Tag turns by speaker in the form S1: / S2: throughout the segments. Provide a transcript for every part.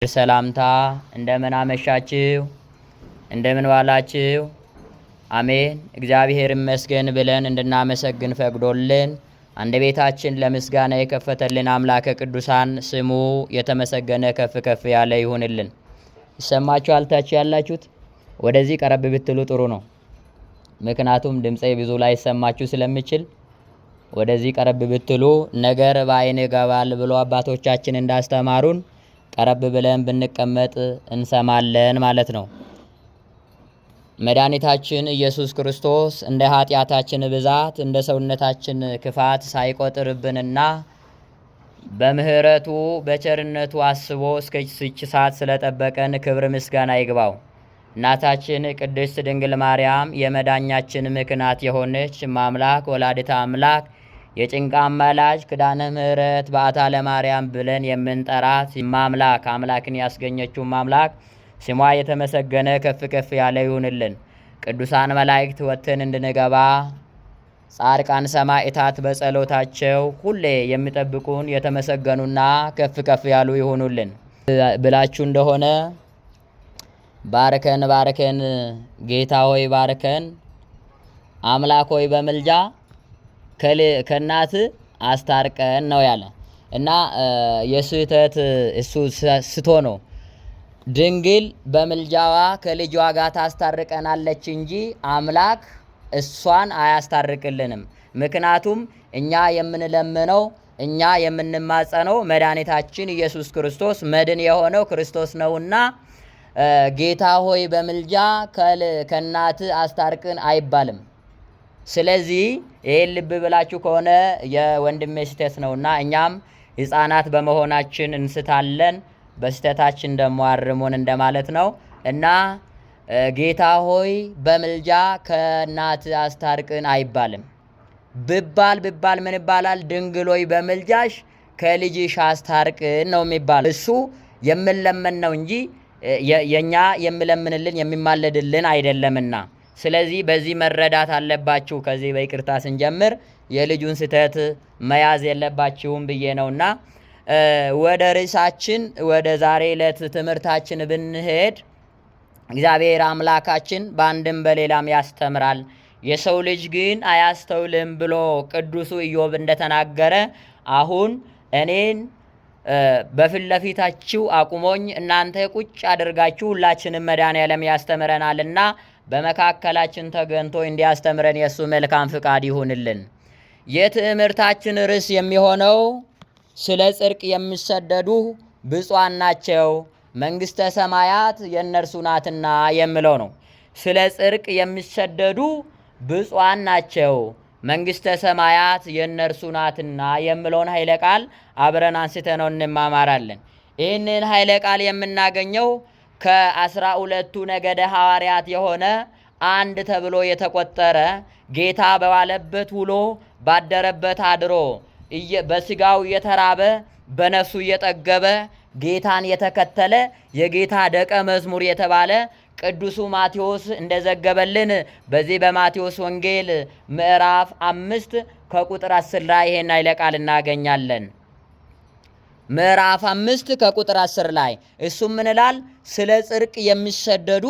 S1: ሰላምታ እንደምን አመሻችሁ፣ እንደምን ዋላችሁ። አሜን። እግዚአብሔር ይመስገን ብለን እንድናመሰግን ፈቅዶልን አንደበታችን ለምስጋና የከፈተልን አምላከ ቅዱሳን ስሙ የተመሰገነ ከፍ ከፍ ያለ ይሁንልን። ይሰማችኋል? ታች ያላችሁት ወደዚህ ቀረብ ብትሉ ጥሩ ነው። ምክንያቱም ድምጼ ብዙ ላይ ሰማችሁ ስለሚችል ወደዚህ ቀረብ ብትሉ ነገር በአይን ይገባል ብሎ አባቶቻችን እንዳስተማሩን ቀረብ ብለን ብንቀመጥ እንሰማለን ማለት ነው። መድኃኒታችን ኢየሱስ ክርስቶስ እንደ ኃጢአታችን ብዛት እንደ ሰውነታችን ክፋት ሳይቆጥርብንና በምህረቱ በቸርነቱ አስቦ እስከዚች ሰዓት ስለጠበቀን ክብር ምስጋና ይግባው። እናታችን ቅድስት ድንግል ማርያም የመዳኛችን ምክንያት የሆነች ማምላክ ወላዲተ አምላክ የጭንቃ አማላጅ ክዳነ ምህረት በዓታ ለማርያም ብለን የምንጠራት ማምላክ አምላክን ያስገኘችው ማምላክ ስሟ የተመሰገነ ከፍ ከፍ ያለ ይሁንልን። ቅዱሳን መላእክት ወጥተን እንድንገባ ጻድቃን ሰማዕታት በጸሎታቸው ሁሌ የሚጠብቁን የተመሰገኑና ከፍ ከፍ ያሉ ይሁኑልን ብላችሁ እንደሆነ ባርከን ባርከን ጌታ ሆይ ባርከን አምላክ ሆይ በምልጃ ከናት አስታርቀን ነው ያለ እና የስህተት እሱ ስቶ ነው። ድንግል በምልጃዋ ከልጇ ጋር ታስታርቀናለች እንጂ አምላክ እሷን አያስታርቅልንም። ምክንያቱም እኛ የምንለምነው እኛ የምንማጸነው መድኃኒታችን ኢየሱስ ክርስቶስ መድን የሆነው ክርስቶስ ነውና ጌታ ሆይ በምልጃ ከናት አስታርቅን አይባልም። ስለዚህ ይሄን ልብ ብላችሁ ከሆነ የወንድሜ ስህተት ነውና እኛም ሕፃናት በመሆናችን እንስታለን፣ በስህተታችን ደግሞ አርሙን እንደማለት ነው እና ጌታ ሆይ በምልጃ ከናት አስታርቅን አይባልም። ብባል ምን ይባላል? ድንግል ሆይ በምልጃሽ ከልጅሽ አስታርቅን ነው የሚባል። እሱ የምንለምን ነው እንጂ የኛ የምለምንልን የሚማለድልን አይደለምና ስለዚህ በዚህ መረዳት አለባችሁ። ከዚህ በይቅርታ ስንጀምር የልጁን ስህተት መያዝ የለባችሁም ብዬ ነውና ወደ ርዕሳችን ወደ ዛሬ ዕለት ትምህርታችን ብንሄድ እግዚአብሔር አምላካችን በአንድም በሌላም ያስተምራል፣ የሰው ልጅ ግን አያስተውልም ብሎ ቅዱሱ ኢዮብ እንደተናገረ አሁን እኔን በፊት ለፊታችሁ አቁሞኝ እናንተ ቁጭ አድርጋችሁ ሁላችንም መድኃኔዓለም ያስተምረናልና በመካከላችን ተገንቶ እንዲያስተምረን የእሱ መልካም ፍቃድ ይሁንልን። የትምህርታችን ርዕስ የሚሆነው ስለ ጽድቅ የሚሰደዱ ብፁዓን ናቸው መንግሥተ ሰማያት የእነርሱ ናትና የሚለው ነው። ስለ ጽድቅ የሚሰደዱ ብፁዓን ናቸው መንግሥተ ሰማያት የእነርሱ ናትና የሚለውን ኃይለ ቃል አብረን አንስተነው እንማማራለን። ይህንን ኃይለ ቃል የምናገኘው ከ12ቱ ነገደ ሐዋርያት የሆነ አንድ ተብሎ የተቆጠረ ጌታ በዋለበት ውሎ ባደረበት አድሮ በስጋው እየተራበ በነፍሱ እየጠገበ ጌታን የተከተለ የጌታ ደቀ መዝሙር የተባለ ቅዱሱ ማቴዎስ እንደዘገበልን በዚህ በማቴዎስ ወንጌል ምዕራፍ 5 ከቁጥር 10 ላይ ይሄን ኃይለ ቃል እናገኛለን። ምዕራፍ 5 ከቁጥር 10 ላይ እሱም ምን ይላል? ስለ ጽድቅ የሚሰደዱ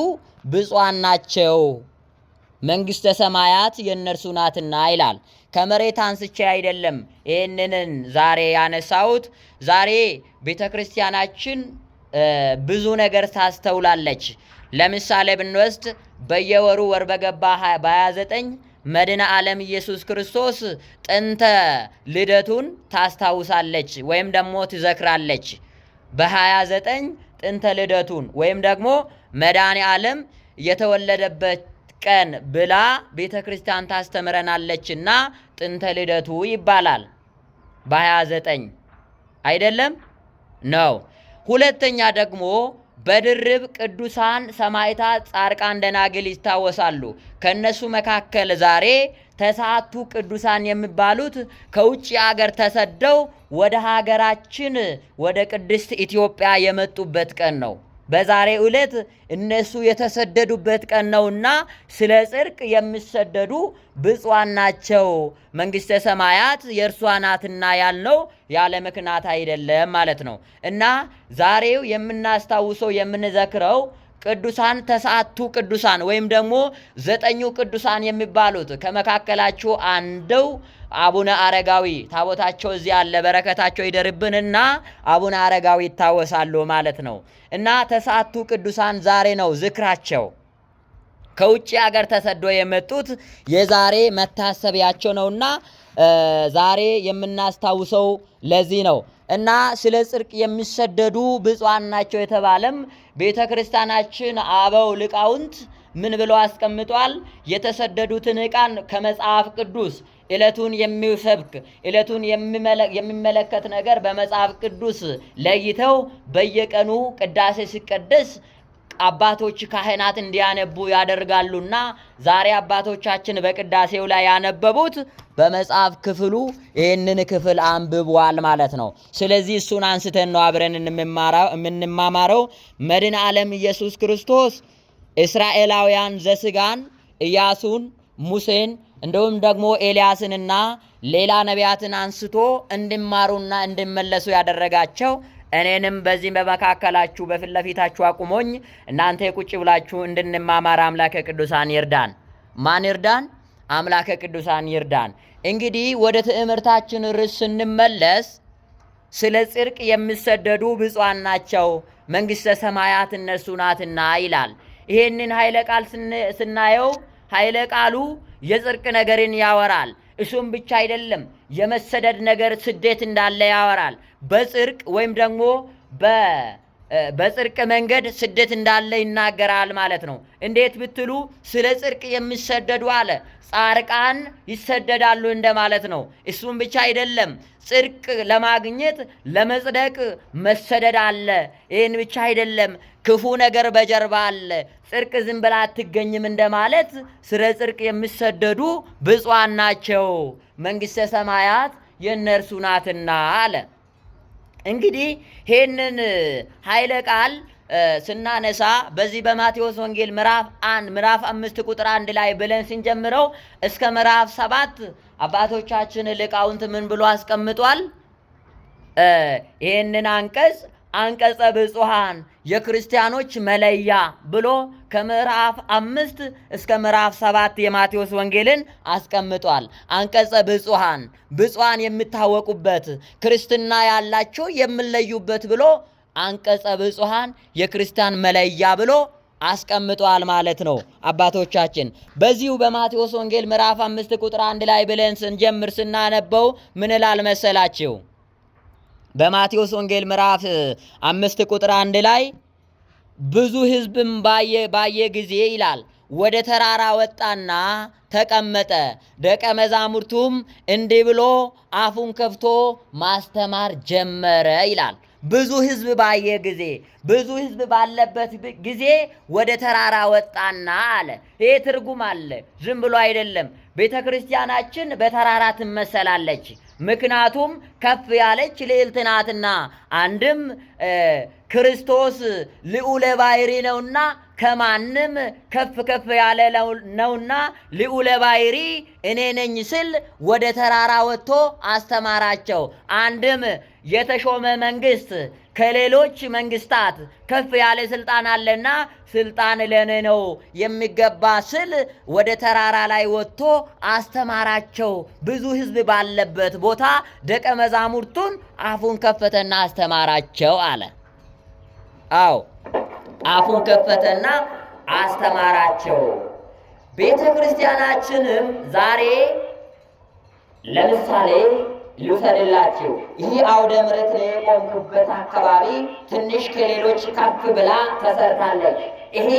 S1: ብፁዓን ናቸው መንግሥተ ሰማያት የእነርሱ ናትና ይላል። ከመሬት አንስቼ አይደለም ይህንን ዛሬ ያነሳሁት። ዛሬ ቤተ ክርስቲያናችን ብዙ ነገር ታስተውላለች። ለምሳሌ ብንወስድ በየወሩ ወር በገባ በ29 መድኃኔ ዓለም ኢየሱስ ክርስቶስ ጥንተ ልደቱን ታስታውሳለች ወይም ደግሞ ትዘክራለች። በ29 ጥንተ ልደቱን ወይም ደግሞ መድኃኔ ዓለም የተወለደበት ቀን ብላ ቤተ ክርስቲያን ታስተምረናለችና ጥንተ ልደቱ ይባላል። በ29 አይደለም ነው። ሁለተኛ ደግሞ በድርብ ቅዱሳን ሰማዕታት፣ ጻድቃን፣ ደናግል ይታወሳሉ። ከነሱ መካከል ዛሬ ተስዓቱ ቅዱሳን የሚባሉት ከውጭ ሀገር ተሰደው ወደ ሀገራችን ወደ ቅድስት ኢትዮጵያ የመጡበት ቀን ነው። በዛሬ ዕለት እነሱ የተሰደዱበት ቀን ነውና ስለ ጽድቅ የሚሰደዱ ብፁዓን ናቸው፣ መንግሥተ ሰማያት የእርሷ ናትና ያልነው ያለ ምክንያት አይደለም ማለት ነው። እና ዛሬው የምናስታውሰው የምንዘክረው ቅዱሳን ተስዓቱ ቅዱሳን ወይም ደግሞ 9 ቅዱሳን የሚባሉት ከመካከላቸው አንዱ አቡነ አረጋዊ ታቦታቸው እዚህ አለ፣ በረከታቸው ይደርብንና አቡነ አረጋዊ ይታወሳሉ ማለት ነው። እና ተስዓቱ ቅዱሳን ዛሬ ነው ዝክራቸው። ከውጭ ሀገር ተሰዶ የመጡት የዛሬ መታሰቢያቸው ነውና ዛሬ የምናስታውሰው ለዚህ ነው። እና ስለ ጽድቅ የሚሰደዱ ብፁዓን ናቸው የተባለም ቤተ ክርስቲያናችን አበው ሊቃውንት ምን ብለው አስቀምጧል? የተሰደዱትን ቃል ከመጽሐፍ ቅዱስ ዕለቱን የሚሰብክ ዕለቱን የሚመለከት ነገር በመጽሐፍ ቅዱስ ለይተው በየቀኑ ቅዳሴ ሲቀደስ አባቶች ካህናት እንዲያነቡ ያደርጋሉና ዛሬ አባቶቻችን በቅዳሴው ላይ ያነበቡት በመጽሐፍ ክፍሉ ይህንን ክፍል አንብቧል ማለት ነው። ስለዚህ እሱን አንስተን ነው አብረን የምንማማረው። መድኃኔ ዓለም ኢየሱስ ክርስቶስ እስራኤላውያን ዘሥጋን ኢያሱን፣ ሙሴን እንደውም ደግሞ ኤልያስንና ሌላ ነቢያትን አንስቶ እንዲማሩና እንዲመለሱ ያደረጋቸው እኔንም በዚህ በመካከላችሁ በፊት ለፊታችሁ አቁሞኝ እናንተ ቁጭ ብላችሁ እንድንማማር አምላከ ቅዱሳን ይርዳን። ማን ይርዳን? አምላከ ቅዱሳን ይርዳን። እንግዲህ ወደ ትምህርታችን ርዕስ ስንመለስ ስለ ጽድቅ የሚሰደዱ ብፁዓን ናቸው መንግሥተ ሰማያት እነርሱ ናትና ይላል። ይህንን ኃይለ ቃል ስናየው ኃይለ ቃሉ የጽድቅ ነገርን ያወራል። እሱም ብቻ አይደለም፣ የመሰደድ ነገር ስደት እንዳለ ያወራል። በጽድቅ ወይም ደግሞ በጽድቅ መንገድ ስደት እንዳለ ይናገራል ማለት ነው። እንዴት ብትሉ ስለ ጽድቅ የሚሰደዱ አለ። ጻድቃን ይሰደዳሉ እንደማለት ነው። እሱም ብቻ አይደለም፣ ጽድቅ ለማግኘት ለመጽደቅ መሰደድ አለ። ይህን ብቻ አይደለም፣ ክፉ ነገር በጀርባ አለ። ጽድቅ ዝም ብላ አትገኝም እንደማለት ስለ ጽድቅ የሚሰደዱ ብፁዓን ናቸው መንግሥተ ሰማያት የእነርሱ ናትና አለ። እንግዲህ ይህንን ኃይለ ቃል ስናነሳ በዚህ በማቴዎስ ወንጌል ምዕራፍ 5 ቁጥር 1 ላይ ብለን ስንጀምረው እስከ ምዕራፍ 7 አባቶቻችን ሊቃውንት ምን ብሎ አስቀምጧል? ይህንን አንቀጸ ብፁዓን የክርስቲያኖች መለያ ብሎ ከምዕራፍ 5 እስከ ምዕራፍ 7 የማቴዎስ ወንጌልን አስቀምጧል። አንቀጸ ብፁዓን የሚታወቁበት ክርስትና ያላቸው የሚለዩበት ብሎ አንቀጸ ብፁዓን የክርስቲያን መለያ ብሎ አስቀምጧል ማለት ነው አባቶቻችን። በዚሁ በማቴዎስ ወንጌል ምዕራፍ 5 ቁጥር 1 ላይ ብለን ስንጀምር ስናነበው ምን ይላል መሰላችሁ? በማቴዎስ ወንጌል ምዕራፍ 5 ቁጥር 1 ላይ ብዙ ሕዝብም ባየ ጊዜ ይላል ወደ ተራራ ወጣና ተቀመጠ። ደቀ መዛሙርቱም እንዲህ ብሎ አፉን ከፍቶ ማስተማር ጀመረ ይላል። ብዙ ሕዝብ ባየ ጊዜ፣ ብዙ ሕዝብ ባለበት ጊዜ ወደ ተራራ ወጣና አለ። ይሄ ትርጉም አለ፣ ዝም ብሎ አይደለም። ቤተ ክርስቲያናችን በተራራ ትመሰላለች። ምክንያቱም ከፍ ያለች ልዕልት ናትና፣ አንድም ክርስቶስ ልዑለ ባሕሪ ነውና ከማንም ከፍ ያለ ነውና ልዑለ ባሕሪ እኔ ነኝ ስል ወደ ተራራ ወጥቶ አስተማራቸው። አንድም የተሾመ መንግስት ከሌሎች መንግስታት ከፍ ያለ ስልጣን አለና ስልጣን ለኔ ነው የሚገባ ስል ወደ ተራራ ላይ ወጥቶ አስተማራቸው። ብዙ ሕዝብ ባለበት ቦታ ደቀ መዛሙርቱን አፉን ከፈተና አስተማራቸው አለ። አዎ አፉን ከፈተና አስተማራቸው። ቤተ ክርስቲያናችንም ዛሬ ለምሳሌ ልውሰድላችሁ። ይህ አውደ ምሕረት ላይ የቆምኩበት አካባቢ ትንሽ ከሌሎች ከፍ ብላ ተሰርታለች። ይሄ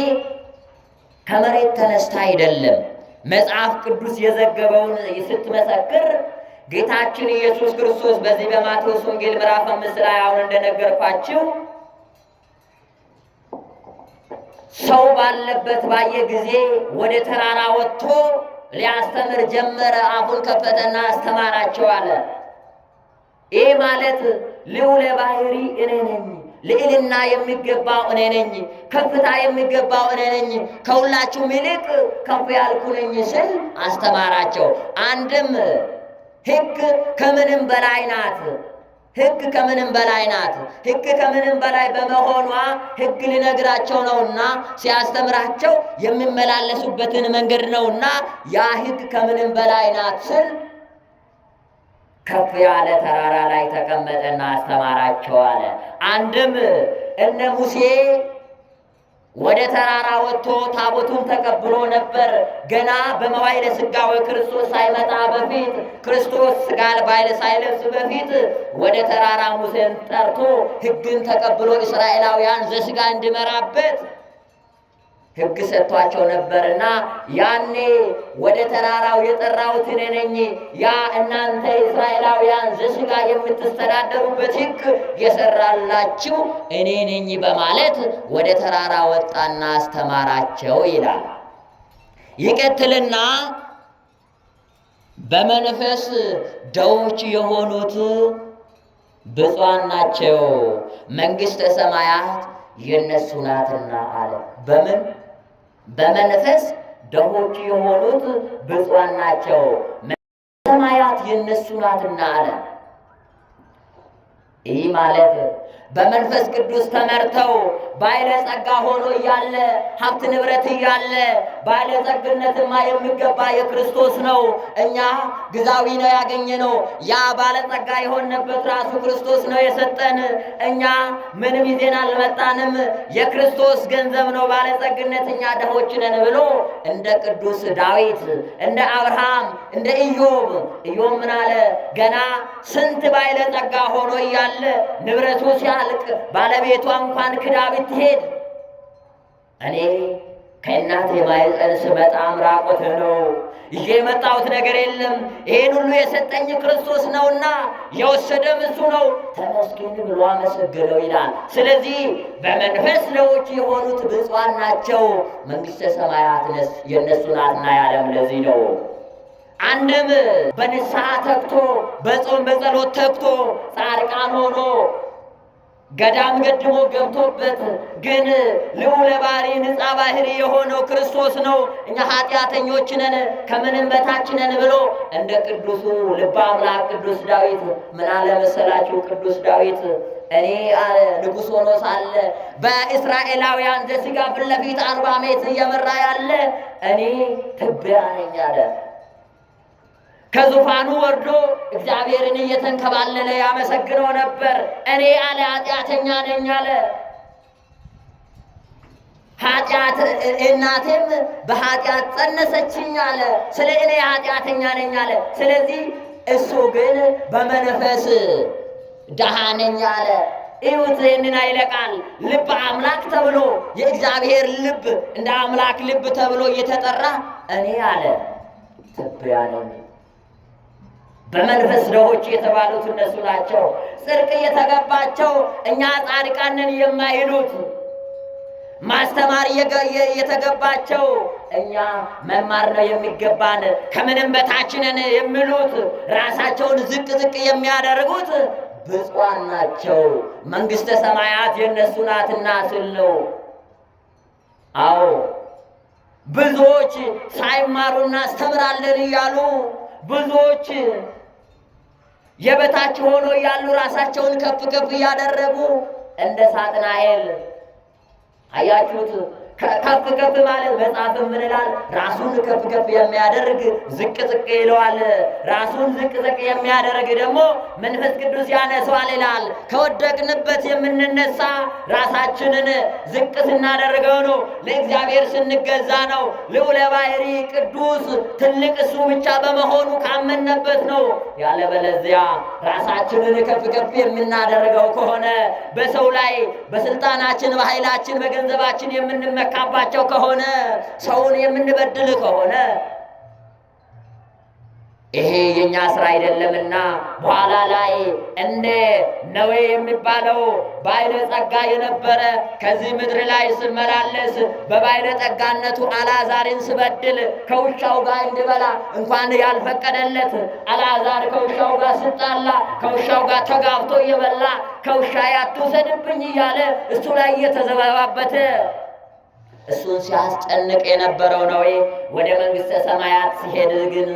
S1: ከመሬት ተነስታ አይደለም። መጽሐፍ ቅዱስ የዘገበውን ስትመሰክር ጌታችን ኢየሱስ ክርስቶስ በዚህ በማቴዎስ ወንጌል ምዕራፍ 5 ላይ አሁን እንደነገርኳችሁ ሰው ባለበት ባየ ጊዜ ወደ ተራራ ወጥቶ ሊያስተምር ጀመረ። አፉን ከፈተና አስተማራቸው አለ። ይህ ማለት ልዑለ ባሕሪ እኔ ነኝ፣ ልዕልና የሚገባው እኔ ነኝ፣ ከፍታ የሚገባው እኔ ነኝ፣ ከሁላችሁም ይልቅ ከፍ ያልኩ ነኝ ሲል አስተማራቸው። አንድም ሕግ ከምንም በላይ ናት። ሕግ ከምንም በላይ ናት። ሕግ ከምንም በላይ በመሆኗ ሕግ ሊነግራቸው ነውና ሲያስተምራቸው የሚመላለሱበትን መንገድ ነውና ያ ሕግ ከምንም በላይ ናት ስል ከፍ ያለ ተራራ ላይ ተቀመጠና አስተማራቸው አለ። አንድም እነ ሙሴ ወደ ተራራ ወጥቶ ታቦቱን ተቀብሎ ነበር። ገና በመዋዕለ ሥጋዌ ክርስቶስ ሳይመጣ በፊት ክርስቶስ ሥጋ ሳይለብስ በፊት ወደ ተራራ ሙሴን ጠርቶ ሕግን ተቀብሎ እስራኤላውያን ዘሥጋ እንዲመራበት ሕግ ሰጥቷቸው ነበርና ያኔ ወደ ተራራው የጠራሁት እኔ ነኝ፣ ያ እናንተ እስራኤላውያን ዘሥጋ የምትስተዳደሩበት ሕግ የሰራላችሁ እኔ ነኝ በማለት ወደ ተራራ ወጣና አስተማራቸው ይላል። ይቀጥልና በመንፈስ ድሆች የሆኑት ብፁዓን ናቸው፣ መንግሥተ ሰማያት የነሱ ናትና አለ። በመንፈስ ድሆች የሆኑት ብፁዓን ናቸው፣ መንግሥተ ሰማያት የነሱ ናትና አለ። ይህ ማለት በመንፈስ ቅዱስ ተመርተው ባለጸጋ ሆኖ እያለ ሀብት ንብረት እያለ ባለጸግነትማ የሚገባ የክርስቶስ ነው። እኛ ግዛዊ ነው ያገኘነው። ያ ባለጸጋ የሆነበት ራሱ ክርስቶስ ነው የሰጠን። እኛ ምንም ይዘን አልመጣንም። የክርስቶስ ገንዘብ ነው ባለጸግነት፣ እኛ ድሆች ነን ብሎ እንደ ቅዱስ ዳዊት፣ እንደ አብርሃም፣ እንደ ኢዮብ ምን አለ? ገና ስንት ባለጸጋ ሆኖ እያለ ንብረቱ ሲያልቅ ባለቤቷ እንኳን ክዳ ብትሄድ እኔ ከእናቴ ማኅፀን ስመጣ ራቁት ነው፣ ይዤ የመጣሁት ነገር የለም፣ ይሄን ሁሉ የሰጠኝ ክርስቶስ ነውና የወሰደም እሱ ነው፣ ተመስገን ብሎ አመሰገነው ይላል። ስለዚህ በመንፈስ ድሆች የሆኑት ብፁዓን ናቸው፣ መንግሥተ ሰማያት የእነሱ ናትና ያለም ለዚህ ነው። አንድም በንስሐ ተግቶ በጾም በጸሎት ተግቶ ጻድቃን ሆኖ ገዳም ገድሞ ገብቶበት ግን ልዑለ ባሕርይ ንጻ ባሕርይ የሆነው ክርስቶስ ነው። እኛ ኃጢአተኞች ነን ከምንም በታች ነን ብሎ እንደ ቅዱሱ ልበ አምላክ ቅዱስ ዳዊት ምን አለ መሰላችሁ? ቅዱስ ዳዊት እኔ አለ ንጉሥ ሆኖ ሳለ በእስራኤላውያን ዘሥጋ ፊት ለፊት 40 ዓመት እየመራ ያለ እኔ ትቢያ ነኝ አለ። ከዙፋኑ ወርዶ እግዚአብሔርን እየተንከባለለ ያመሰግነው ነበር። እኔ አለ ኃጢአተኛ ነኝ አለ። ኃጢአት እናቴም በኃጢአት ጸነሰችኝ አለ። ስለ እኔ ኃጢአተኛ ነኝ አለ። ስለዚህ እሱ ግን በመንፈስ ድሃ ነኝ አለ። እዩት ይህንን ኃይለ ቃል። ልበ አምላክ ተብሎ የእግዚአብሔር ልብ እንደ አምላክ ልብ ተብሎ እየተጠራ እኔ አለ ትቢያ ነኝ። በመንፈስ ድሆች የተባሉት እነሱ ናቸው። ጽድቅ የተገባቸው እኛ ጻድቃንን የማይሉት ማስተማር የተገባቸው እኛ መማር ነው የሚገባን ከምንም በታች ነን የሚሉት ራሳቸውን ዝቅ ዝቅ የሚያደርጉት ብፁዓን ናቸው፣ መንግሥተ ሰማያት የእነሱ ናትና ስል ነው። አዎ ብዙዎች ሳይማሩ እናስተምራለን እያሉ ብዙዎች የበታች ሆኖ ያሉ ራሳቸውን ከፍ ከፍ እያደረጉ እንደ ሳጥናኤል አያችሁት? ከፍ ከፍ ማለት መጽሐፍም ምን ይላል? ራሱን ከፍ ከፍ የሚያደርግ ዝቅ ዝቅ ይለዋል። ራሱን ዝቅ ዝቅ የሚያደርግ ደግሞ መንፈስ ቅዱስ ያነሳዋል ይላል። ከወደቅንበት የምንነሳ ራሳችንን ዝቅ ስናደርገው ነው። ለእግዚአብሔር ስንገዛ ነው። ልዑለ ባሕርይ ቅዱስ ትልቅ እሱ ብቻ በመሆኑ ካመንበት ነው። ያለበለዚያ ራሳችንን ከፍ ከፍ የምናደርገው ከሆነ በሰው ላይ በስልጣናችን፣ በኃይላችን፣ በገንዘባችን የምንመካባቸው ከሆነ ሰውን የምንበድል ከሆነ ይሄ የኛ ስራ አይደለምና በኋላ ላይ እንደ ነዌ የሚባለው ባይለ ጸጋ የነበረ ከዚህ ምድር ላይ ስመላለስ በባይለ ጸጋነቱ አልዓዛርን ስበድል ከውሻው ጋር እንዲበላ እንኳን ያልፈቀደለት አልዓዛር ከውሻው ጋር ስጣላ ከውሻው ጋር ተጋብቶ እየበላ ከውሻ አትውሰድብኝ እያለ እሱ ላይ እየተዘባበተ እሱን ሲያስጨንቅ የነበረው ነዌ ወደ መንግሥተ ሰማያት ሲሄድ ግን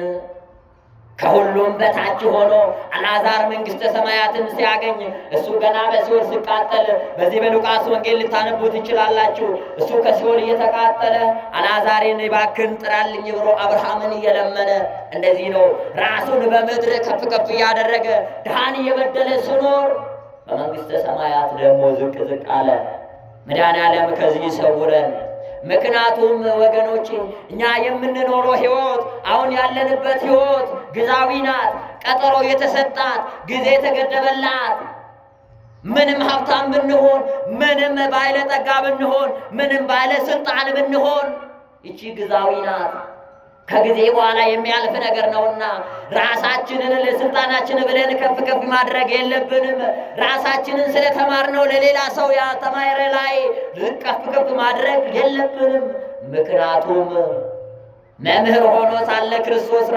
S1: ከሁሉም በታች ሆኖ አልዓዛር መንግሥተ ሰማያትን ሲያገኝ እሱ ገና በሲኦል ሲቃጠል በዚህ በሉቃስ ወንጌል ልታነቡት ትችላላችሁ። እሱ ከሲኦል እየተቃጠለ አልዓዛርን እባክህን ጥራልኝ ብሎ አብርሃምን እየለመነ እንደዚህ ነው ራሱን በምድር ከፍ ከፍ እያደረገ ድሃን እየበደለ ሲኖር በመንግሥተ ሰማያት ደግሞ ዝቅ ዝቅ አለ። መድኃኔዓለም ከዚህ ይሰውረን። ምክንያቱም ወገኖቼ እኛ የምንኖረው ሕይወት አሁን ያለንበት ሕይወት ግዛዊ ናት። ቀጠሮ የተሰጣት ጊዜ የተገደበላት ምንም ሀብታም ብንሆን ምንም ባለጠጋ ብንሆን ምንም ባለስልጣን ብንሆን ይቺ ግዛዊ ናት። ከጊዜ በኋላ የሚያልፍ ነገር ነውና ራሳችንን ለስልጣናችን ብለን ከፍ ከፍ ማድረግ የለብንም። ራሳችንን ስለተማርነው ለሌላ ሰው ያተማረ ላይ ከፍ ከፍ ማድረግ የለብንም። ምክንያቱም መምህር ሆኖ ሳለ ክርስቶስ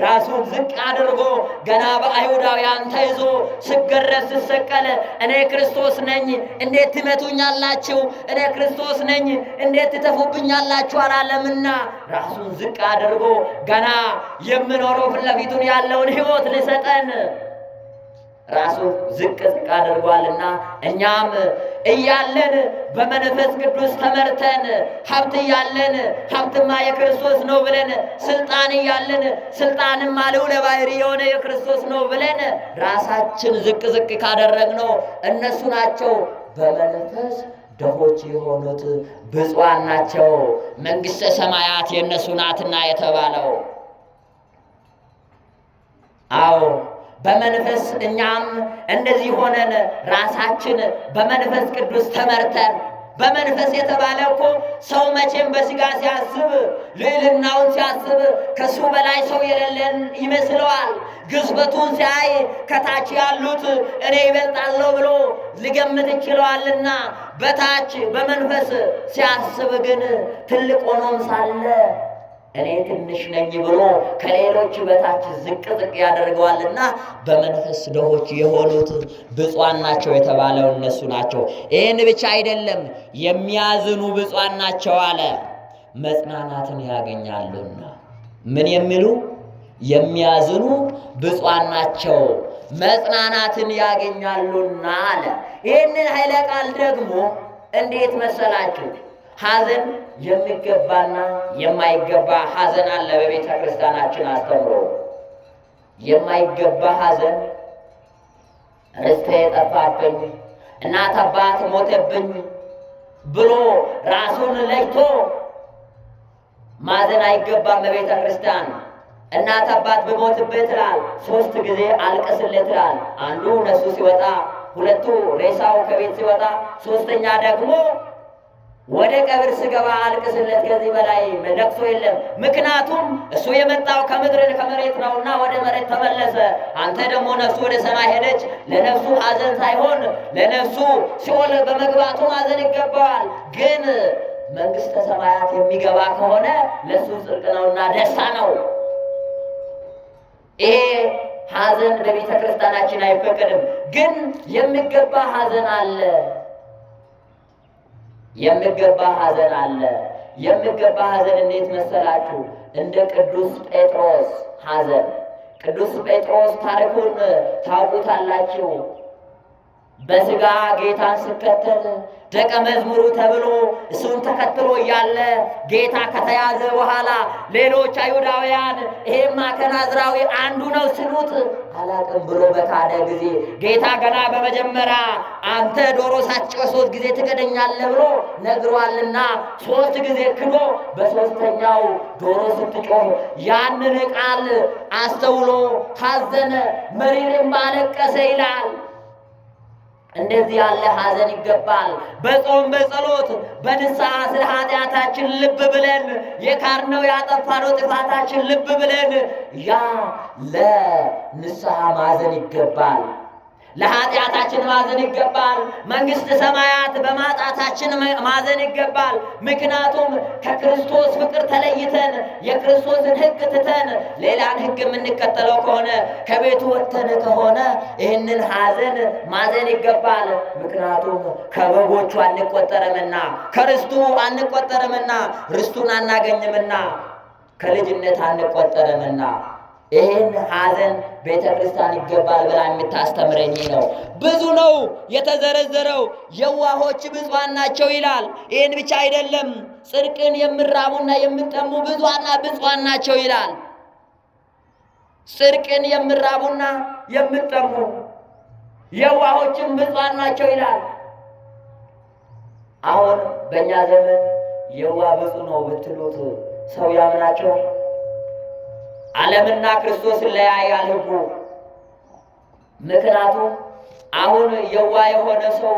S1: ራሱን ዝቅ አድርጎ ገና በአይሁዳውያን ተይዞ ሲገረፍ ሲሰቀል እኔ ክርስቶስ ነኝ እንዴት ትመቱኛላችሁ? እኔ ክርስቶስ ነኝ እንዴት ትተፉብኛላችሁ? አላለምና ራሱን ዝቅ አድርጎ ገና የምኖረው ፊት ለፊቱን ያለውን ሕይወት ሊሰጠን ራሱን ዝቅ አድርጓልና እኛም እያለን በመንፈስ ቅዱስ ተመርተን ሀብት እያለን ሀብትማ የክርስቶስ ነው ብለን ስልጣን እያለን ስልጣንማ ልዑለ ባሕርይ የሆነ የክርስቶስ ነው ብለን ራሳችን ዝቅ ካደረግነው እነሱ ናቸው በመንፈስ ድሆች የሆኑት ብፁዓን ናቸው መንግሥተ ሰማያት የእነሱ ናትና የተባለው። አዎ በመንፈስ እኛም እንደዚህ ሆነን ራሳችን በመንፈስ ቅዱስ ተመርተን በመንፈስ የተባለ እኮ ሰው መቼም በሥጋ ሲያስብ ልዕልናውን ሲያስብ ከሱ በላይ ሰው የሌለን ይመስለዋል። ግዝበቱን ሲያይ ከታች ያሉት እኔ ይበልጣለሁ ብሎ ሊገምት ይችላልና በታች በመንፈስ ሲያስብ ግን ትልቅ ሆኖም ሳለ እኔ ትንሽ ነኝ ብሎ ከሌሎች በታች ዝቅ ያደርገዋልና በመንፈስ ድሆች የሆኑት ብፁዓን ናቸው የተባለው እነሱ ናቸው። ይህን ብቻ አይደለም የሚያዝኑ ብፁዓን ናቸው አለ። መጽናናትን ያገኛሉና ምን የሚሉ የሚያዝኑ ብፁዓን ናቸው መጽናናትን ያገኛሉና አለ። ይህንን ኃይለ ቃል ደግሞ እንዴት መሰላችሁ? ሐዘን የሚገባና የማይገባ ሐዘን አለ። በቤተ ክርስቲያናችን አስተምሮ የማይገባ ሐዘን ርስቴ ጠፋብኝ፣ እናት አባት ሞተብኝ ብሎ ራሱን ለይቶ ማዘን አይገባም። በቤተ ክርስቲያን እናት አባት በሞትበት ይላል 3 ጊዜ አልቅስለት ይላል። አንዱ ነፍሱ ሲወጣ፣ ሁለቱ ሬሳው ከቤት ሲወጣ፣ 3ኛ ደግሞ ወደ ቀብር ስገባ አልቅስለት። ከዚህ በላይ ለቅሶ የለም። ምክንያቱም እሱ የመጣው ከምድር ከመሬት ነውና ወደ መሬት ተመለሰ። አንተ ደግሞ ነፍሱ ወደ ሰማይ ሄደች። ለነፍሱ ሐዘን ሳይሆን ለነፍሱ ሲኦል በመግባቱ ሐዘን ይገባዋል። ግን መንግሥተ ሰማያት የሚገባ ከሆነ ለሱ ጽድቅ ነውና ደስታ ነው። ይሄ ሐዘን በቤተ ክርስቲያናችን አይፈቀድም። ግን የሚገባ ሐዘን አለ። የሚገባ ሐዘን አለ። የሚገባ ሐዘን እንዴት መሰላችሁ? እንደ ቅዱስ ጴጥሮስ ሐዘን። ቅዱስ ጴጥሮስ ታሪኩን ታውቁታላችሁ። በሥጋ ጌታን ሲከተል ደቀ መዝሙሩ ተብሎ እሱን ተከትሎ እያለ ጌታ ከተያዘ በኋላ ሌሎች አይሁዳውያን ይሄማ ከናዝራዊ አንዱ ነው ሲሉት አላቅም ብሎ በካደ ጊዜ ጌታ ገና በመጀመሪያ አንተ ዶሮ ሳትጮህ 3 ጊዜ ትክደኛለህ ብሎ ነግሯልና 3 ጊዜ ክዶ በ3ኛው ዶሮ ስትጮህ ያንን ቃል አስተውሎ ሐዘነ፣ መሪርም አለቀሰ ይላል። እንደዚህ ያለ ሐዘን ይገባል። በጾም በጸሎት በንስሐ ስለ ኃጢአታችን ልብ ብለን የካድነው ያጠፋነው ጥፋታችን ልብ ብለን ያ ለንስሐ ማዘን ይገባል። ለኃጢአታችን ማዘን ይገባል። መንግሥተ ሰማያት በማጣታችን ማዘን ይገባል። ምክንያቱም ከክርስቶስ ፍቅር ተለይተን የክርስቶስን ሕግ ትተን ሌላን ሕግ የምንከተለው ከሆነ ከቤቱ ወጥተን ከሆነ ይህንን ሐዘን ማዘን ይገባል። ምክንያቱም ከበጎቹ አንቆጠረምና ከርስቱ አንቆጠረምና ርስቱን አናገኝምና ከልጅነት አንቆጠረምና ይህን ሐዘን ቤተ ክርስቲያን ይገባል ብላ የምታስተምረኝ ነው። ብዙ ነው የተዘረዘረው። የዋሆች ብፁዓን ናቸው ይላል። ይህን ብቻ አይደለም፣ ጽድቅን የሚራቡና የሚጠሙ ብፁዓን ናቸው ይላል። ጽድቅን የሚራቡና የሚጠሙ የዋሆችም ብፁዓን ናቸው ይላል። አሁን በእኛ ዘመን የዋህ ብፁዕ ነው ብትሉት ሰው ያምናቸዋል? ዓለምና ክርስቶስን ለያያል ሕጉ። ምክንያቱም አሁን የዋህ የሆነ ሰው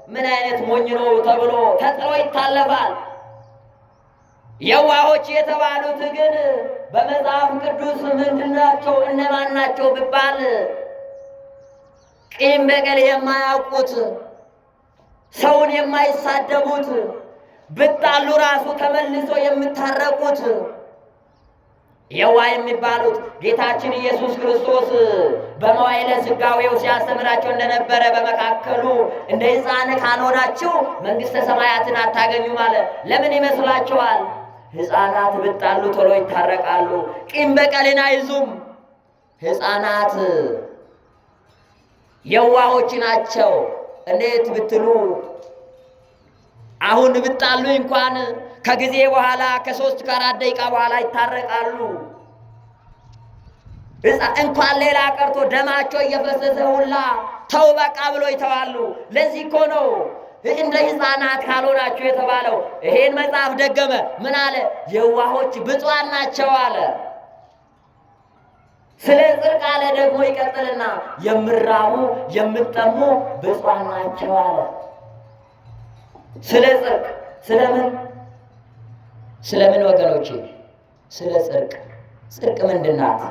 S1: ምን አይነት ሞኝ ነው ተብሎ ተጥሎ ይታለፋል። የዋሆች የተባሉት ግን በመጽሐፍ ቅዱስ ምንድናቸው? እነማን ናቸው ቢባል ቂም በቀል የማያውቁት፣ ሰውን የማይሳደቡት፣ ብጣሉ ራሱ ተመልሶ የሚታረቁት የዋህ የሚባሉት ጌታችን ኢየሱስ ክርስቶስ በመዋዕለ ሥጋዌው ሲያስተምራቸው እንደነበረ በመካከሉ እንደ ሕፃን ካልሆናችሁ መንግሥተ ሰማያትን አታገኙም አለ። ለምን ይመስላችኋል? ሕፃናት ብጣሉ ቶሎ ይታረቃሉ፣ ቂም በቀልን አይዙም። ሕፃናት የዋሆች ናቸው። እንዴት ብትሉ አሁን ብጣሉ እንኳን ከጊዜ በኋላ ከ3 ከ4 ደቂቃ በኋላ ይታረቃሉ። እንኳን ሌላ ቀርቶ ደማቸው እየፈሰሰ ሁላ ተው በቃ ብሎ ይተዋሉ። ለዚህ እኮ ነው እንደ ሕፃናት ካልሆናችሁ የተባለው። ይሄን መጽሐፍ ደገመ። ምን አለ? የዋሆች ብፁዓን ናቸው አለ። ስለ ጽድቅ አለ ደግሞ ይቀጥልና የሚራቡ የሚጠሙ ብፁዓን ናቸው አለ። ስለ ጽድቅ ስለምን ወገኖቼ? ስለ ጽድቅ። ጽድቅ ምንድን ናት?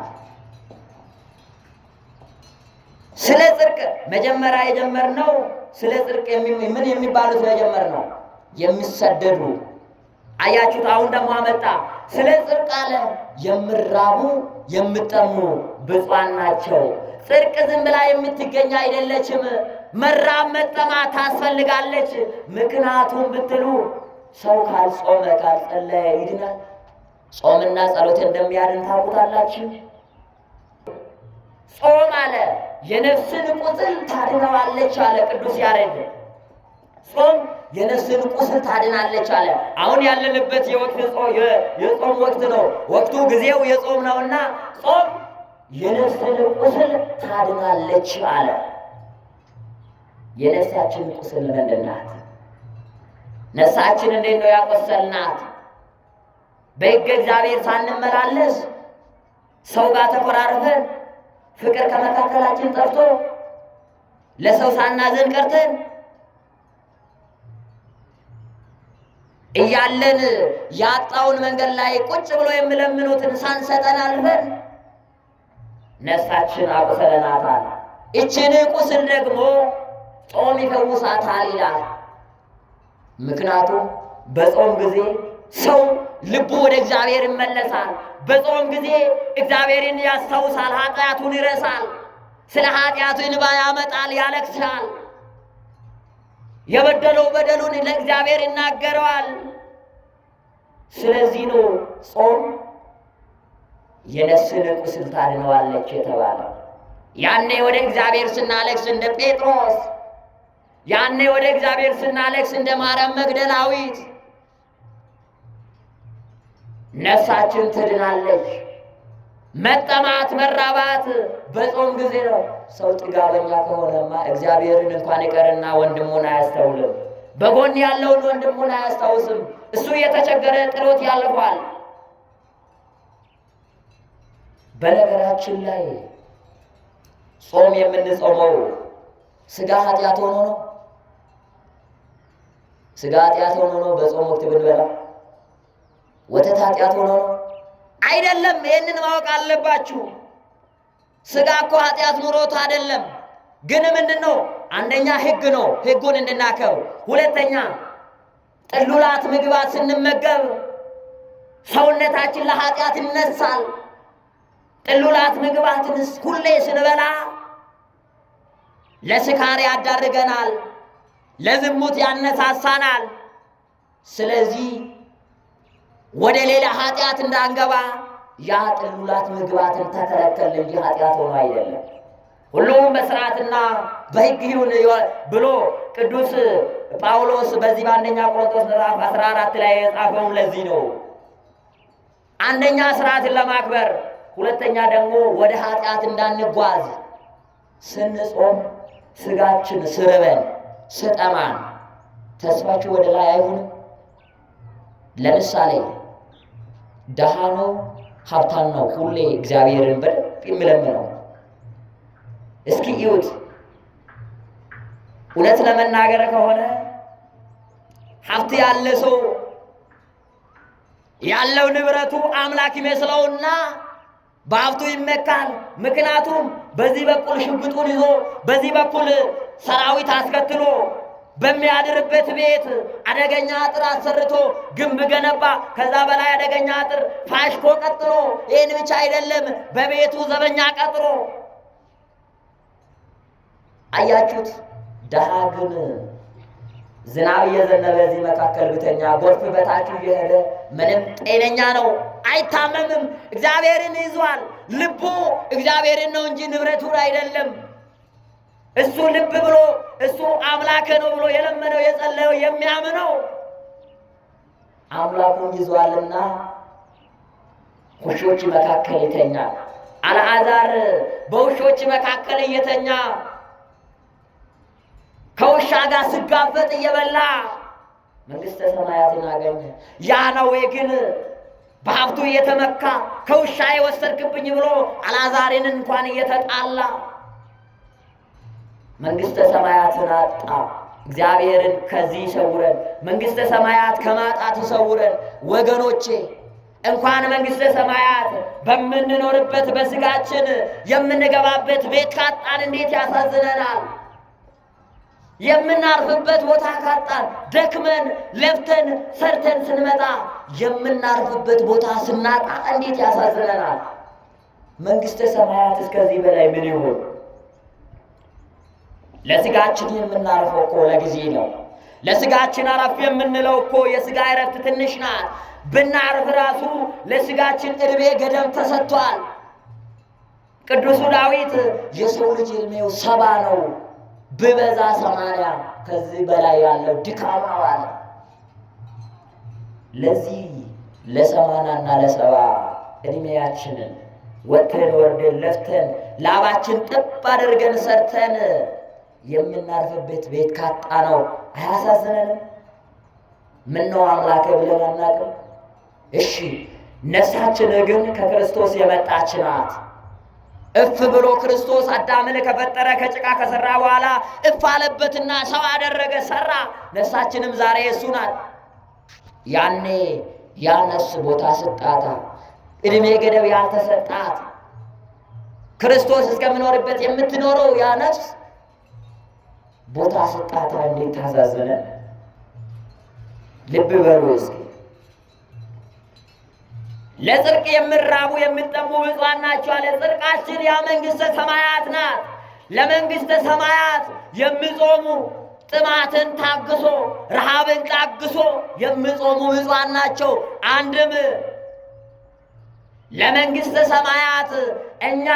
S1: ስለ ጽድቅ መጀመሪያ የጀመርነው ስለ ጽድቅ ምን የሚባሉት የጀመርነው የሚሰደዱ አያችሁት። አሁን ደግሞ አመጣ ስለ ጽድቅ አለ። የሚራቡ የሚጠሙ ብፁዓን ናቸው። ጽድቅ ዝም ብላ የምትገኝ አይደለችም። መራብ መጠማት ታስፈልጋለች። ምክንያቱም ብትሉ ሰው ካልጾመ ካልጸለየ ይድናል? ጾምና ጸሎት እንደሚያድን ታውቁታላችሁ። ጾም አለ የነፍስን ቁስል ታድነዋለች አለ ቅዱስ ያሬድ። ጾም የነፍስን ቁስል ታድናለች አለ። አሁን ያለንበት የጾም ወቅት ነው። ወቅቱ ጊዜው የጾም ነውና ጾም የነፍስን ቁስል ታድናለች አለ። የነፍሳችን ቁስል ምንድን ናት? ነፍሳችን እንዴት ነው ያቆሰልናት? በሕገ እግዚአብሔር ሳንመላለስ ሰው ጋር ተኮራርፈን ፍቅር ከመካከላችን ጠፍቶ ለሰው ሳናዘን ቀርተን እያለን ያጣውን መንገድ ላይ ቁጭ ብሎ የሚለምኑትን ሳንሰጠን አልፈን ነፍሳችን አቁሰለናታል። ይችን ቁስል ደግሞ ጾም ይፈውሳታል ይላል። ምክንያቱም በጾም ጊዜ ሰው ልቡ ወደ እግዚአብሔር ይመለሳል። በጾም ጊዜ እግዚአብሔርን ያስታውሳል፣ ኃጢአቱን ይረሳል። ስለ ኃጢአቱ እንባ ያመጣል፣ ያለቅሳል። የበደለው በደሉን ለእግዚአብሔር ይናገረዋል። ስለዚህ ነው ጾም የነፍስን ቁስል ታድነዋለች የተባለው። ያኔ ወደ እግዚአብሔር ስናለቅስ እንደ ጴጥሮስ፣ ያኔ ወደ እግዚአብሔር ስናለቅስ እንደ ማርያም መግደላዊት ነፍሳችን ትድናለች። መጠማት መራባት በጾም ጊዜ ነው። ሰው ጥጋበኛ ከሆነማ እግዚአብሔርን እንኳን ይቀርና ወንድሙን አያስተውልም። በጎን ያለውን ወንድሙን አያስታውስም። እሱ የተቸገረ ጥሎት ያልፋል። በነገራችን ላይ ጾም የምንጾመው ስጋ ኃጢአት ሆኖ ነው? ስጋ ኃጢአት ሆኖ ነው በጾም ወቅት ብንበላ? ወተት ኃጢአት ሆኖ ነው? አይደለም። ይህንን ማወቅ አለባችሁ። ስጋ እኮ ኃጢአት ኑሮት አይደለም። ግን ምንድነው? አንደኛ ሕግ ነው፣ ሕጉን እንድናከብር። ሁለተኛ ጥሉላት ምግባት ስንመገብ ሰውነታችን ለኃጢአት ይነሳል። ጥሉላት ምግባትን ሁሌ ስንበላ ለስካር ያዳርገናል፣ ለዝሙት ያነሳሳናል። ስለዚህ ወደ ሌላ ኃጢአት እንዳንገባ ያ ጥሉላት ምግባትን ተከለከልን እንጂ ኃጢአት ሆኖ አይደለም። ሁሉም በሥርዓትና በሕግ ይሁን ብሎ ቅዱስ ጳውሎስ በዚህ በአንደኛ ቆሮንቶስ ምዕራፍ 14 ላይ የጻፈው ለዚህ ነው። አንደኛ ሥርዓትን ለማክበር፣ ሁለተኛ ደግሞ ወደ ኃጢአት እንዳንጓዝ ስንጾም ስጋችን ስርበን ስጠማን ተስፋችሁ ወደ ላይ አይሁንም። ለምሳሌ ደሃ ነው ሀብታም ነው ሁሌ እግዚአብሔርን በደንብ የሚለምነው? እስኪ እዩት። እውነት ለመናገር ከሆነ ሀብት ያለ ሰው ያለው ንብረቱ አምላክ ይመስለውና በሀብቱ ይመካል። ምክንያቱም በዚህ በኩል ሽጉጡን ይዞ በዚህ በኩል ሰራዊት አስከትሎ በሚያድርበት ቤት አደገኛ አጥር አሰርቶ ግንብ ገነባ። ከዛ በላይ አደገኛ አጥር ፋሽኮ ቀጥሎ፣ ይህን ብቻ አይደለም በቤቱ ዘበኛ ቀጥሮ። አያችሁት? ደሃ ግን ዝናብ እየዘነበ በዚህ መካከል ብተኛ ጎርፍ በታች እየሄደ ምንም ጤነኛ ነው፣ አይታመምም። እግዚአብሔርን ይዟል። ልቡ እግዚአብሔርን ነው እንጂ ንብረቱን አይደለም። እሱ ልብ ብሎ እሱ አምላክ ነው ብሎ የለመነው የጸለየው የሚያምነው አምላኩን ይዟልና ውሾች መካከል ይተኛል። አልዓዛር በውሾች መካከል እየተኛ ከውሻ ጋር ስጋፈጥ እየበላ መንግሥተ ሰማያትን አገኘ። ያ ነው ግን በሀብቱ እየተመካ ከውሻ የወሰድክብኝ ብሎ አልዓዛርን እንኳን እየተጣላ መንግሥተ ሰማያትን አጣ። እግዚአብሔርን ከዚህ ይሰውረን፣ መንግሥተ ሰማያት ከማጣት ይሰውረን። ወገኖቼ እንኳን መንግሥተ ሰማያት በምንኖርበት በስጋችን የምንገባበት ቤት ካጣን እንዴት ያሳዝነናል። የምናርፍበት ቦታ ካጣን ደክመን ለፍተን ሰርተን ስንመጣ የምናርፍበት ቦታ ስናጣ እንዴት ያሳዝነናል። መንግሥተ ሰማያት እስከዚህ በላይ ምን ይሆን? ለስጋችን የምናርፈው እኮ ለጊዜ ነው። ለስጋችን አረፍ የምንለው እኮ የስጋ እረፍት ትንሽ ናት። ብናርፍ ራሱ ለስጋችን እድሜ ገደብ ተሰጥቷል። ቅዱሱ ዳዊት የሰው ልጅ እድሜው 70 ነው፣ ብበዛ 80፣ ከዚህ በላይ ያለው ድካም ነው አለ። ለዚህ ለ80 እና ለ70 እድሜያችንን ወጥተን ወርደን ለፍተን ላባችን ጥብ አድርገን ሰርተን የምናርፍበት ቤት ካጣ ነው አያሳዝነንም? ምነው አምላክ ብለን አናውቅም? እሺ ነፍሳችን ግን ከክርስቶስ የመጣች ናት። እፍ ብሎ ክርስቶስ አዳምን ከፈጠረ ከጭቃ ከሰራ በኋላ እፍ አለበትና ሰው አደረገ ሰራ። ነፍሳችንም ዛሬ እሱ ናት። ያኔ ያ ነፍስ ቦታ ስጣታ እድሜ ገደብ ያልተሰጣት ክርስቶስ እስከምኖርበት የምትኖረው ያ ነፍስ ቦታ ስጣታ እንዴት ታዛዝነ? ልብ በሉ እስኪ። ለጽድቅ የምራቡ የምጠሙ ብፁዓን ናቸው አለ። ጽድቃችን ያ መንግሥተ ሰማያት ናት። ለመንግሥተ ሰማያት የሚጾሙ ጥማትን ታግሶ ረሃብን ታግሶ የሚጾሙ ብፁዓን ናቸው። አንድም ለመንግሥተ ሰማያት እኛ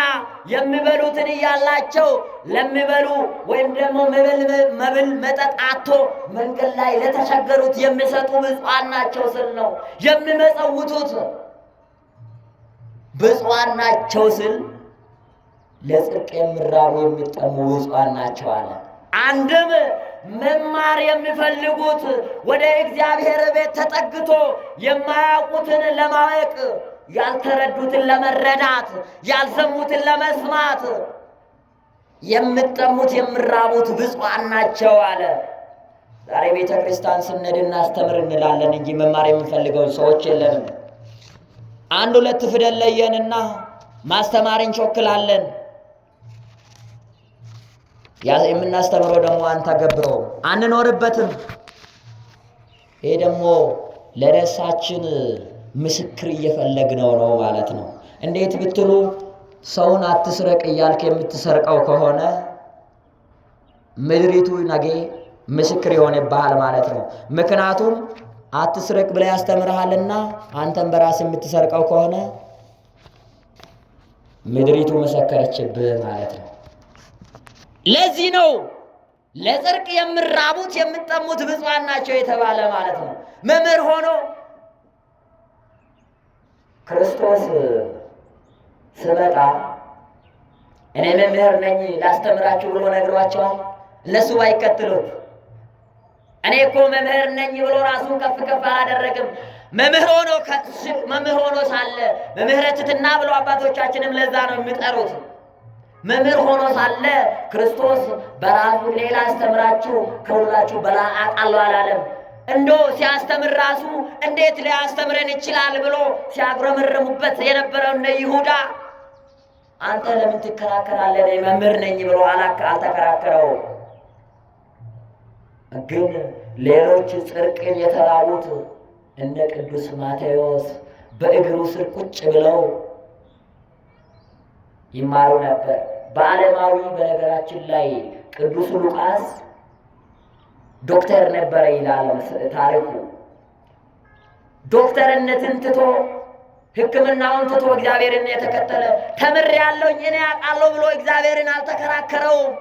S1: የሚበሉትን እያላቸው ለሚበሉ ወይም ደግሞ መብል መጠጥ አጥቶ መንገድ ላይ ለተቸገሩት የሚሰጡ ብፁዓን ናቸው ስል ነው። የሚመጸውቱት ብፁዓን ናቸው ስል ለጽድቅ የሚራቡ የሚጠሙ ብፁዓን ናቸው አለ። አንድም መማር የሚፈልጉት ወደ እግዚአብሔር ቤት ተጠግቶ የማያውቁትን ለማወቅ ያልተረዱትን ለመረዳት ያልሰሙትን ለመስማት የምትጠሙት የምራቡት ብፁዓን ናቸው አለ። ዛሬ ቤተ ክርስቲያን ስንሄድ እናስተምር እንላለን እንጂ መማር የምንፈልገው ሰዎች የለንም። አንድ ሁለት ፊደል ለየንና ማስተማር እንቾክላለን። የምናስተምረው ደግሞ አንተገብረው አንኖርበትም። ይሄ ደግሞ ለደሳችን ምስክር እየፈለግነው ነው ማለት ነው። እንዴት ብትሉ ሰውን አትስረቅ እያልክ የምትሰርቀው ከሆነ ምድሪቱ ነገ ምስክር ይሆንብሃል ማለት ነው። ምክንያቱም አትስረቅ ብለህ ያስተምርሃልና አንተም በራስ የምትሰርቀው ከሆነ ምድሪቱ መሰከረችብህ ማለት ነው። ለዚህ ነው ለጽድቅ የምራቡት የምትጠሙት ብፁዓን ናቸው የተባለ ማለት ነው። መምህር ሆኖ ክርስቶስ ስመጣ እኔ መምህር ነኝ ላስተምራችሁ ብሎ ነግሯቸዋል። እነሱ ባይከተሉት እኔ እኮ መምህር ነኝ ብሎ ራሱን ከፍ ከፍ አላደረግም። መምህር ሆኖ ሳለ መምህረ ትሕትና ብሎ አባቶቻችንም ለዛ ነው የሚጠሩት። መምህር ሆኖ ሳለ ክርስቶስ በራሱ ሌላ አስተምራችሁ ከሁላችሁ በላይ አውቃለሁ አላለም። እንደው ሲያስተምር ራሱ እንዴት ሊያስተምረን ይችላል ብሎ ሲያጉረመርሙበት የነበረው እነ ይሁዳ አንተ ለምን ትከራከራለህ? እኔ መምህር ነኝ ብሎ አልተከራከረውም። ግን ሌሎች ጽድቅን የተራቡት እነ ቅዱስ ማቴዎስ በእግሩ ስር ቁጭ ብለው ይማሩ ነበር። በዓለማዊ በነገራችን ላይ ቅዱስ ሉቃስ ዶክተር ነበረ ይላል ታሪኩ። ዶክተርነትን ትቶ ሕክምናውን ትቶ እግዚአብሔርን የተከተለ ተምሬያለሁ እኔ አውቃለሁ ብሎ እግዚአብሔርን አልተከራከረውም።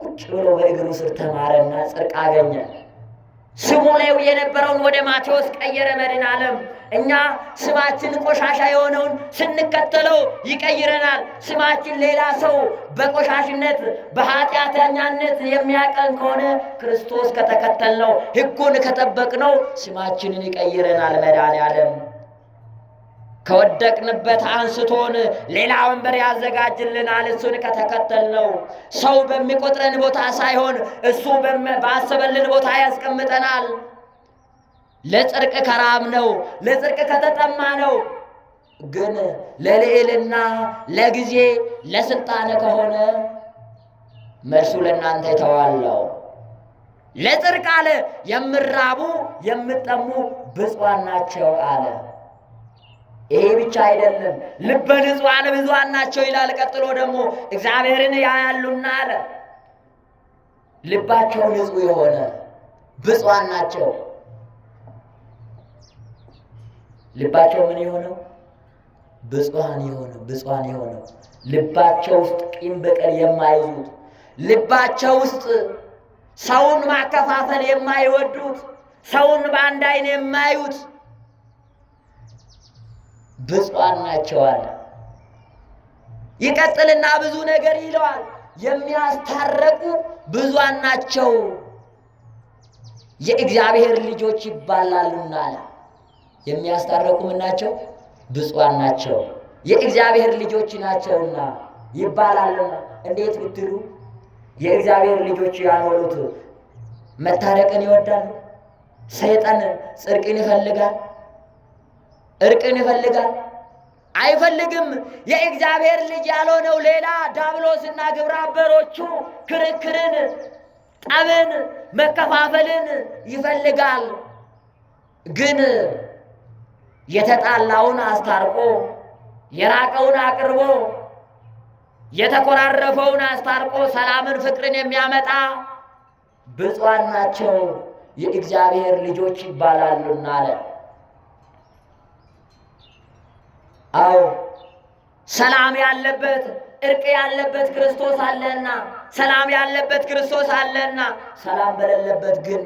S1: ቁጭ ብሎ በእግሩ ስር ተማረና ጽድቅ አገኘ። ስሙ ላይ የነበረውን ወደ ማቴዎስ ቀየረ መድኃኔዓለም። እኛ ስማችን ቆሻሻ የሆነውን ስንከተለው ይቀይረናል። ስማችን ሌላ ሰው በቆሻሽነት በኃጢአተኛነት የሚያቀን ከሆነ ክርስቶስ ከተከተልነው ሕጉን ከጠበቅነው ስማችንን ይቀይረናል መድኃኔዓለም። ከወደቅንበት አንስቶን ሌላ ወንበር ያዘጋጅልናል እሱን ከተከተልነው። ሰው በሚቆጥረን ቦታ ሳይሆን እሱ ባሰበልን ቦታ ያስቀምጠናል። ለጽድቅ ከራብነው ለጽድቅ ከተጠማ ነው። ግን ለልዕልና ለጊዜ ለስልጣን ከሆነ መልሱ ለእናንተ ይተዋለሁ። ለጽድቅ አለ የምራቡ የምጠሙ ብፁዓን ናቸው አለ። ይሄ ብቻ አይደለም፣ ልበ ንጹሐን ብዙኃን ናቸው ይላል። ቀጥሎ ደግሞ እግዚአብሔርን ያያሉና አለ። ልባቸው ንጹሕ የሆነ ብፁዓን ናቸው። ልባቸው ምን የሆነው? ብፁዓን የሆነው ልባቸው ውስጥ ቂም በቀል የማይዙት፣ ልባቸው ውስጥ ሰውን ማከፋፈል የማይወዱት፣ ሰውን በአንድ ዓይን የማዩት ብፁዓን ናቸው አለ። ይቀጥልና ብዙ ነገር ይለዋል። የሚያስታርቁ ብዙኃን ናቸው የእግዚአብሔር ልጆች ይባላሉና አለ። የሚያስታርቁ ምን ናቸው? ብፁዓን ናቸው የእግዚአብሔር ልጆች ናቸውና ይባላሉና። እንዴት ብትሉ የእግዚአብሔር ልጆች ያልሆኑት መታረቅን ይወዳሉ። ሰይጣን ጽድቅን ይፈልጋል፣ እርቅን ይፈልጋል? አይፈልግም። የእግዚአብሔር ልጅ ያልሆነው ሌላ ዲያብሎስና ግብረ አበሮቹ ክርክርን፣ ጠብን፣ መከፋፈልን ይፈልጋል። ግን የተጣላውን አስታርቆ የራቀውን አቅርቦ የተኮራረፈውን አስታርቆ ሰላምን፣ ፍቅርን የሚያመጣ ብፁዓን ናቸው የእግዚአብሔር ልጆች ይባላሉና አለ። አዎ ሰላም ያለበት እርቅ ያለበት ክርስቶስ አለና፣ ሰላም ያለበት ክርስቶስ አለና፣ ሰላም በሌለበት ግን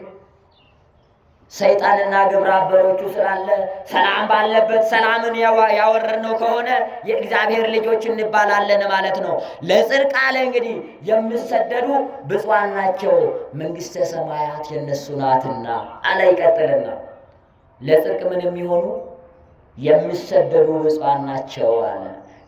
S1: ሰይጣንና ግብረ አበሮቹ ስላለ ሰላም ባለበት ሰላምን ያወረድነው ከሆነ የእግዚአብሔር ልጆች እንባላለን ማለት ነው። ለጽድቅ አለ እንግዲህ የሚሰደዱ ብፁዓን ናቸው መንግሥተ ሰማያት የነሱ ናትና አለ። ይቀጥልና ለጽድቅ ምን የሚሆኑ የሚሰደዱ ብፁዓን ናቸው አለ።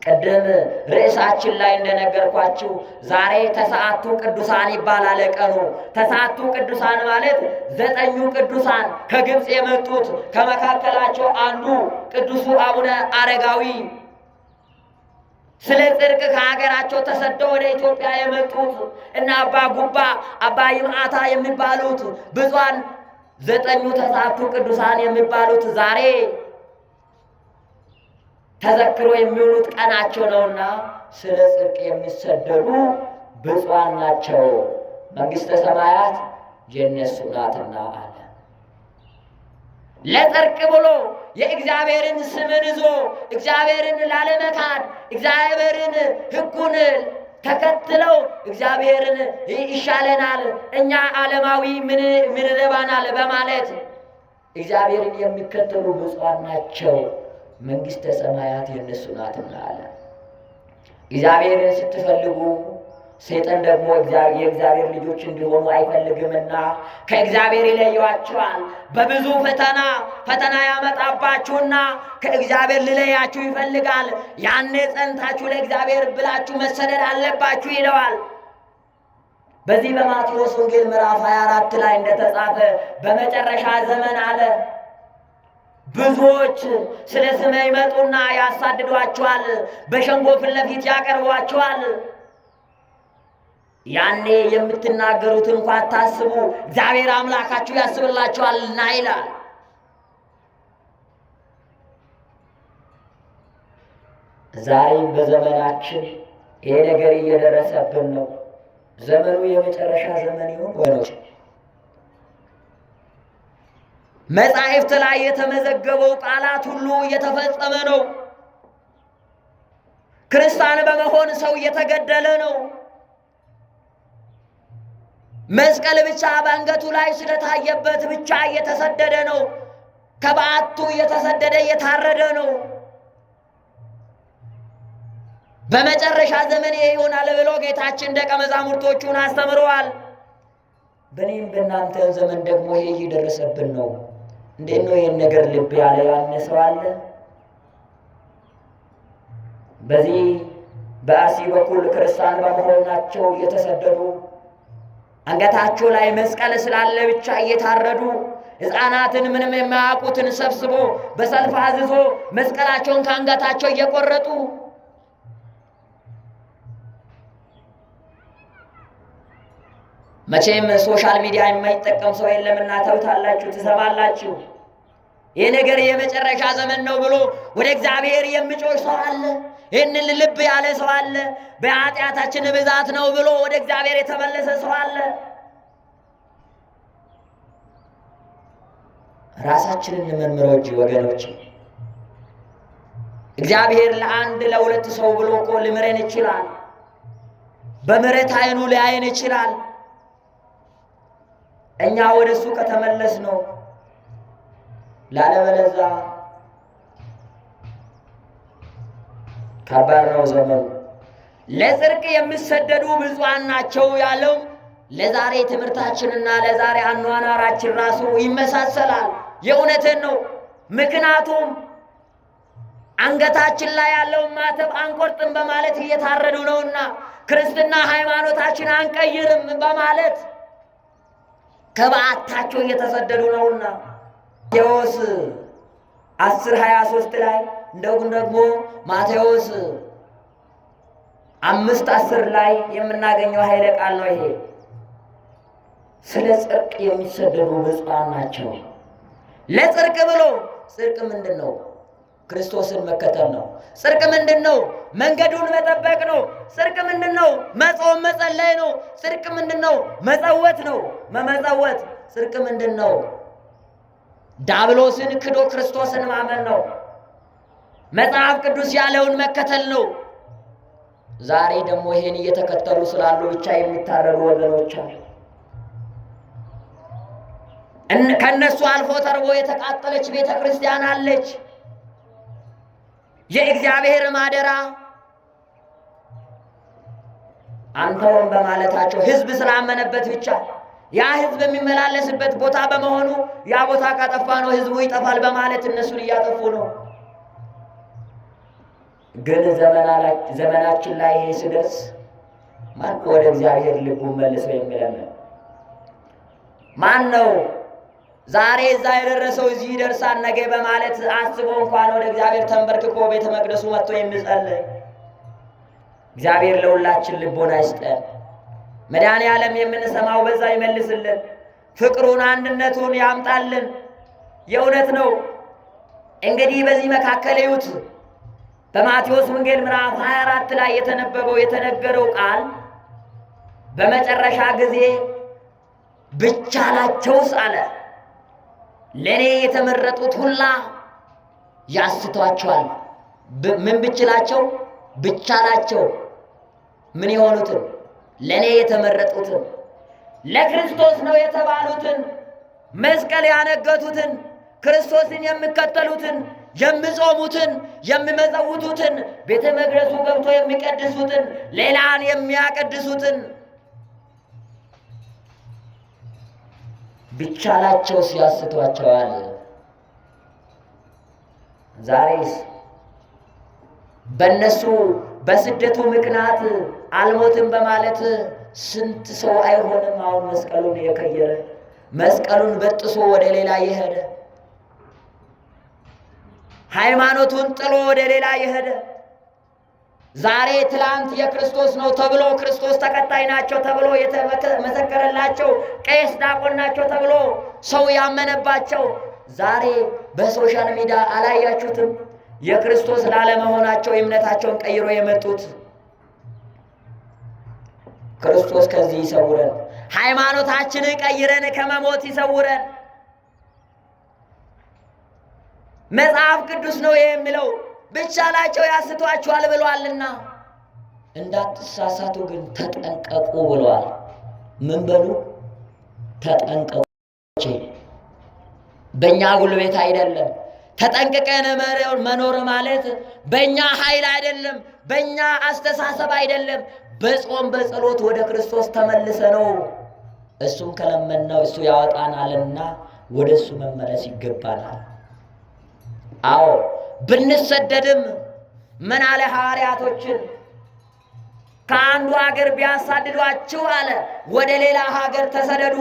S1: ቅድም ርዕሳችን ላይ እንደነገርኳችሁ ዛሬ ተስዓቱ ቅዱሳን ይባላል ቀኑ። ተስዓቱ ቅዱሳን ማለት 9ኙ ቅዱሳን ከግብፅ የመጡት ከመካከላቸው አንዱ ቅዱሱ አቡነ አረጋዊ ስለ ጽድቅ ከሀገራቸው ተሰደው ወደ ኢትዮጵያ የመጡት እና አባ ጉባ አባ ይምዓታ የሚባሉት ብዙሃን 9ኙ ተስዓቱ ቅዱሳን የሚባሉት ዛሬ ተዘክሮ የሚውሉት ቀናቸው ነውና ስለ ጽድቅ የሚሰደዱ ብፁዓን ናቸው፣ መንግሥተ ሰማያት የእነሱ ናትና አለ። ለጽድቅ ብሎ የእግዚአብሔርን ስምን ይዞ እግዚአብሔርን ላለመካድ እግዚአብሔርን ሕጉን ተከትለው እግዚአብሔርን ይሻለናል እኛ ዓለማዊ ምን ረባናል በማለት እግዚአብሔርን የሚከተሉ ብፁዓን ናቸው፣ መንግሥተ ሰማያት የእነሱ ናትና አለ። እግዚአብሔርን ስትፈልጉ ሰይጣን ደግሞ የእግዚአብሔር ልጆች እንዲሆኑ አይፈልግምና ከእግዚአብሔር ይለያችኋል። በብዙ ፈተና ያመጣባችሁና ከእግዚአብሔር ሊለያችሁ ይፈልጋል። ያኔ ጸንታችሁ ለእግዚአብሔር ብላችሁ መሰደድ አለባችሁ ይለዋል። በዚህ በማቴዎስ ወንጌል ምዕራፍ 24 ላይ እንደተጻፈ በመጨረሻ ዘመን አለ ብዙዎች ስለ ስሜ ይመጡና ያሳድዷችኋል፣ በሸንጎ ፊት ለፊት ያቀርቧችኋል። ያኔ የምትናገሩት እንኳን አታስቡ፣ እግዚአብሔር አምላካችሁ ያስብላችኋልና ይላል። ዛሬም በዘመናችን ይሄ ነገር እየደረሰብን ነው። ዘመኑ የመጨረሻ ዘመን ይሁን ወይስ? መጻሕፍት ላይ የተመዘገበው ቃላት ሁሉ እየተፈጸመ ነው። ክርስቲያን በመሆን ሰው እየተገደለ ነው። መስቀል ብቻ በአንገቱ ላይ ስለታየበት ብቻ እየተሰደደ ነው። ከበዓቱ እየተሰደደ እየታረደ ነው። በመጨረሻ ዘመን ይሄ ይሆናል ብሎ ጌታችን ደቀ መዛሙርቶቹን አስተምረዋል። በእኔም በእናንተ ዘመን ደግሞ ይሄ እየደረሰብን ነው። እንዴት ነው ይህን ነገር ልብ ያለ ያነሰው አለ? በዚህ በአርሲ በኩል ክርስቲያን በመሆናቸው እየተሰደዱ አንገታቸው ላይ መስቀል ስላለ ብቻ እየታረዱ ሕፃናትን ምንም የማያውቁትን ሰብስቦ በሰልፍ አዝዞ መስቀላቸውን ከአንገታቸው እየቆረጡ መቼም ሶሻል ሚዲያ የማይጠቀም ሰው የለምና ታውታላችሁ፣ ትሰማላችሁ። ይህ ነገር የመጨረሻ ዘመን ነው ብሎ ወደ እግዚአብሔር የሚጮህ ሰው አለ። ይህንን ልብ ያለ ሰው አለ። በኃጢአታችን ብዛት ነው ብሎ ወደ እግዚአብሔር የተመለሰ ሰው አለ። ራሳችንን እንመርምረው እንጂ ወገኖች፣ እግዚአብሔር ለአንድ ለሁለት ሰው ብሎ እኮ ሊምረን ይችላል። በምሕረት ዓይኑ ሊያየን ይችላል። እኛ ወደ እሱ ከተመለስ ነው። ላለበለዚያ ከባድ ነው ዘመኑ። ለጽድቅ የሚሰደዱ ብፁዓን ናቸው ያለው ለዛሬ ትምህርታችንና ለዛሬ አኗኗራችን ራሱ ይመሳሰላል። የእውነትን ነው። ምክንያቱም አንገታችን ላይ ያለውን ማተብ አንቆርጥም በማለት እየታረዱ ነውና፣ ክርስትና ሃይማኖታችን አንቀይርም በማለት ከበዓታቸው እየተሰደዱ ነውና ማቴዎስ 10:23 ላይ እንደውም ደግሞ ማቴዎስ 5:10 ላይ የምናገኘው ኃይለ ቃል ነው። ይሄ ስለ ጽድቅ የሚሰደዱ ብፁዓን ናቸው። ለጽድቅ ብሎ ጽድቅ ምንድን ነው? ክርስቶስን መከተል ነው። ጽድቅ ምንድን ነው? መንገዱን መጠበቅ ነው። ጽድቅ ምንድን ነው? መጾም መጸለይ ነው። ጽድቅ ምንድን ነው? መጸወት ነው። መመጸወት። ጽድቅ ምንድን ነው? ዲያብሎስን ክዶ ክርስቶስን ማመን ነው። መጽሐፍ ቅዱስ ያለውን መከተል ነው። ዛሬ ደግሞ ይሄን እየተከተሉ ስላሉ ብቻ የሚታረዱ ወገኖች አሉ። ከነሱ አልፎ ተርቦ የተቃጠለች ቤተ ክርስቲያን አለች። የእግዚአብሔር ማደራ አንተውን በማለታቸው ሕዝብ ስላመነበት ብቻ ያ ሕዝብ የሚመላለስበት ቦታ በመሆኑ ያ ቦታ ካጠፋ ነው ሕዝቡ ይጠፋል በማለት እነሱን እያጠፉ ነው። ግን ዘመናችን ላይ ይሄ ሲደርስ ማን ወደ እግዚአብሔር ልቡን መልሶ የሚለን? ማን ነው? ዛሬ እዛ የደረሰው እዚህ ይደርሳል ነገ በማለት አስቦ እንኳን ወደ እግዚአብሔር ተንበርክኮ ቤተ መቅደሱ መጥቶ የሚጸልይ? እግዚአብሔር ለሁላችን ልቦና ይስጠን። መድኃኔዓለም የምንሰማው በዛ ይመልስልን፣ ፍቅሩን አንድነቱን ያምጣልን። የእውነት ነው። እንግዲህ በዚህ መካከል እዩት፣ በማቴዎስ ወንጌል ምዕራፍ 24 ላይ የተነገረው ቃል በመጨረሻ ጊዜ ብቻላቸውስ አለ ለኔ የተመረጡት ሁላ ያስቷቸዋል። ምን ብችላቸው? ብቻላቸው ምን የሆኑትን? ለኔ የተመረጡትን፣ ለክርስቶስ ነው የተባሉትን፣ መስቀል ያነገቱትን፣ ክርስቶስን የሚከተሉትን፣ የሚጾሙትን፣ የሚመጸውቱትን፣ ቤተ መቅደሱ ገብቶ የሚቀድሱትን፣ ሌላን የሚያቀድሱትን ብቻላቸው ሲያስቷቸዋል። ዛሬስ በእነሱ በስደቱ ምክንያት አልሞትም በማለት ስንት ሰው አይሆንም አሁን መስቀሉን የከየረ፣ መስቀሉን በጥሶ ወደ ሌላ የሄደ፣ ሃይማኖቱን ጥሎ ወደ ሌላ የሄደ፣ ዛሬ ትላንት የክርስቶስ ነው ተብሎ ክርስቶስ ተከታይ ናቸው ተብሎ የተመሰከረላቸው ቄስ ዲያቆን ናቸው ተብሎ ሰው ያመነባቸው ዛሬ በሶሻል ሚዲያ አላያችሁትም? የክርስቶስ ላለመሆናቸው እምነታቸውን ቀይሮ የመጡት። ክርስቶስ ከዚህ ይሰውረን። ሃይማኖታችንን ቀይረን ከመሞት ይሰውረን። መጽሐፍ ቅዱስ ነው የሚለው ብቻላቸው ያስቷችኋል ብሏልና እንዳትሳሳቱ ግን ተጠንቀቁ ብሏል። ምን በሉ? ተጠንቀቁ። በእኛ ጉልበት አይደለም። ተጠንቅቀን መኖር ማለት በእኛ ኃይል አይደለም፣ በእኛ አስተሳሰብ አይደለም። በጾም በጸሎት ወደ ክርስቶስ ተመልሰ ነው እሱን ከለመነው እሱ ያወጣናልና ወደ እሱ መመለስ ይገባናል። አዎ ብንሰደድም ምን አለ ሐዋርያቶችን? ከአንዱ ሀገር ቢያሳድዷችሁ አለ ወደ ሌላ ሀገር ተሰደዱ።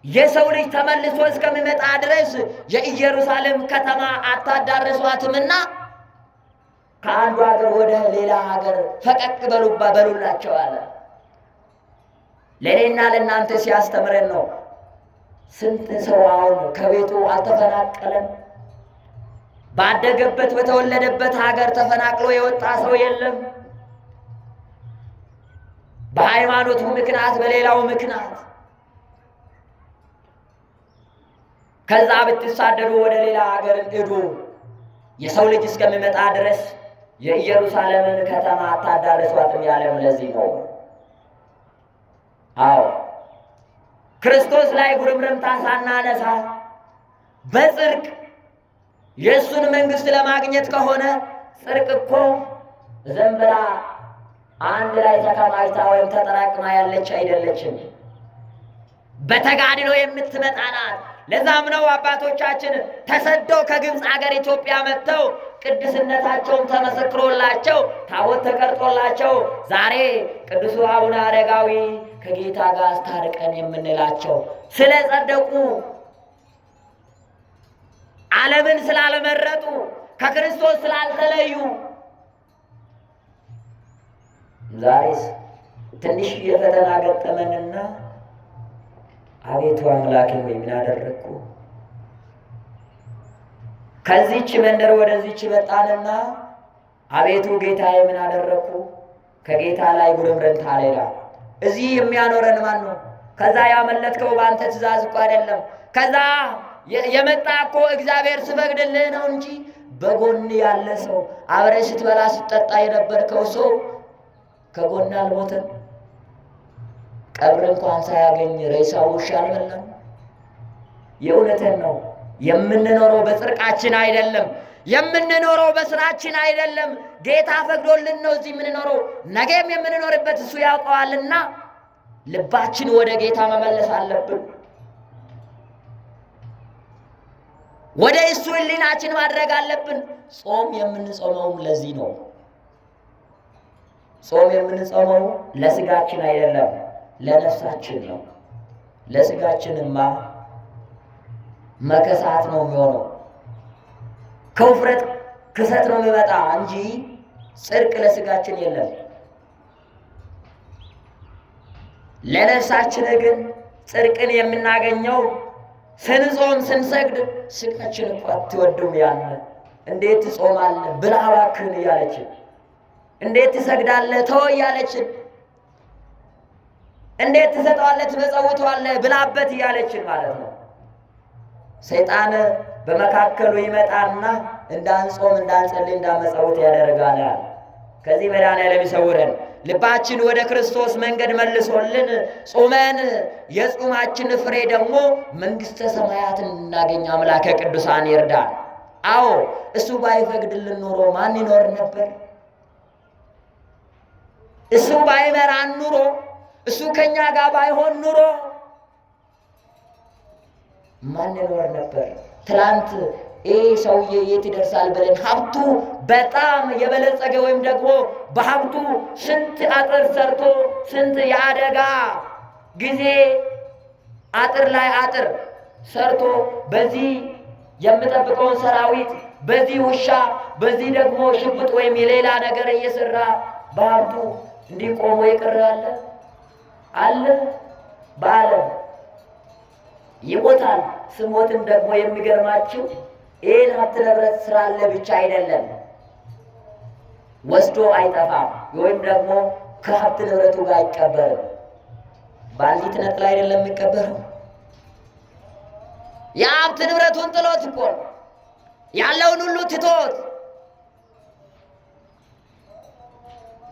S1: የሰው ልጅ ተመልሶ እስከሚመጣ ድረስ የኢየሩሳሌም ከተማ አታዳርሷትምና ከአንዱ ሀገር ወደ ሌላ ሀገር ፈቀቅ በሉላቸው አለ። ለእኔና ለእናንተ ሲያስተምረን ነው። ስንት ሰው አሁን ከቤቱ አልተፈናቀለም? ባደገበት በተወለደበት ሀገር ተፈናቅሎ የወጣ ሰው የለም። በሃይማኖቱ ምክንያት፣ በሌላው ምክንያት ከዛ ብትሳደዱ ወደ ሌላ ሀገር ሂዱ። የሰው ልጅ እስከሚመጣ ድረስ የኢየሩሳሌምን ከተማ አታዳርሷትም ያለም ለዚህ ነው። አዎ ክርስቶስ ላይ ጉርምርምታ ሳናነሳ በጽድቅ የእሱን መንግሥት ለማግኘት ከሆነ ጽድቅ እኮ ዝም ብላ አንድ ላይ ተከማችታ ወይም ተጠራቅማ ያለች አይደለችም። በተጋድሎ የምትመጣ ናት። ለዛም ነው አባቶቻችን ተሰደው ከግብፅ ሀገር ኢትዮጵያ መጥተው ቅድስነታቸውን ተመሰክሮላቸው ታቦት ተቀርጾላቸው ዛሬ ቅዱሱ አቡነ አረጋዊ ከጌታ ጋር አስታርቀን የምንላቸው ስለ ጸደቁ፣ ዓለምን ስላልመረጡ፣ ከክርስቶስ ስላልተለዩ። ዛሬስ ትንሽ የፈተና ገጠመንና አቤቱ አምላኬ ሆይ ምን አደረግኩ? ከዚህች መንደር ወደዚህች መጣንና አቤቱ ጌታዬ ምን አደረግኩ? ከጌታ ላይ ጉርምርምታ ሌላ። እዚህ የሚያኖረን ማን ነው? ከዛ ያመለጥከው በአንተ ትእዛዝ እኮ አይደለም። ከዛ የመጣ እኮ እግዚአብሔር ስፈቅድልህ ነው እንጂ በጎን ያለ ሰው አብረህ ስትበላ ስትጠጣ የነበርከው ሰው ከጎን አልሞተም። ቀብር እንኳን ሳያገኝ ሬሳው ውሻ አልበላም። የእውነትን ነው። የምንኖረው በጽድቃችን አይደለም፣ የምንኖረው በስራችን አይደለም። ጌታ ፈቅዶልን ነው እዚህ የምንኖረው። ነገም የምንኖርበት እሱ ያውቀዋልና ልባችን ወደ ጌታ መመለስ አለብን። ወደ እሱ ሕሊናችን ማድረግ አለብን። ጾም የምንጾመውም ለዚህ ነው። ጾም የምንጾመው ለስጋችን አይደለም፣ ለነፍሳችን ነው። ለስጋችንማ መከሳት ነው የሚሆነው፣ ከውፍረት ክሰት ነው የሚመጣ እንጂ ጽድቅ ለስጋችን የለም። ለነፍሳችን ግን ጽድቅን የምናገኘው ስንጾም ስንሰግድ፣ ስጋችን እኮ አትወድም ያለ እንዴት ትጾማለህ ብላ እባክህን እያለችን፣ እንዴት ትሰግዳለህ ተው እያለችን፣ እንዴት ትሰጠዋለህ ትመጸውተዋለህ ብላበት እያለችን ማለት ነው። ሰይጣን በመካከሉ ይመጣና እንዳንጾም እንዳንጸልይ እንዳንመጸውት ያደርጋል። ከዚህ መድኃኔዓለም ይሰውረን። ልባችን ወደ ክርስቶስ መንገድ መልሶልን ጾመን የጾማችን ፍሬ ደግሞ መንግሥተ ሰማያትን እናገኝ አምላከ ቅዱሳን ይርዳን። አዎ እሱ ባይፈቅድልን ኑሮ ማን ይኖር ነበር? እሱ ባይመራን ኑሮ፣ እሱ ከኛ ጋር ባይሆን ኑሮ ማን ይኖር ነበር? ትላንት ይህ ሰውዬ የት ይደርሳል ብለን ሀብቱ በጣም የበለጸገ ወይም ደግሞ በሀብቱ ስንት አጥር ሰርቶ ስንት የአደጋ ጊዜ አጥር ላይ አጥር ሰርቶ በዚህ የምጠብቀውን ሰራዊት፣ በዚህ ውሻ፣ በዚህ ደግሞ ሽጉጥ ወይም የሌላ ነገር እየሰራ በሀብቱ እንዲቆሙ የቀረ አለ? በዓለም ይሞታል። ስሞትም ደግሞ የሚገርማችሁ ይህን ሀብት ንብረት ስላለ ብቻ አይደለም፣ ወስዶ አይጠፋም፣ ወይም ደግሞ ከሀብት ንብረቱ ጋር አይቀበርም። በአንዲት ነጥላ አይደለም የሚቀበረው። የሀብት ንብረቱን ጥሎት እኮ ያለውን ሁሉ ትቶት።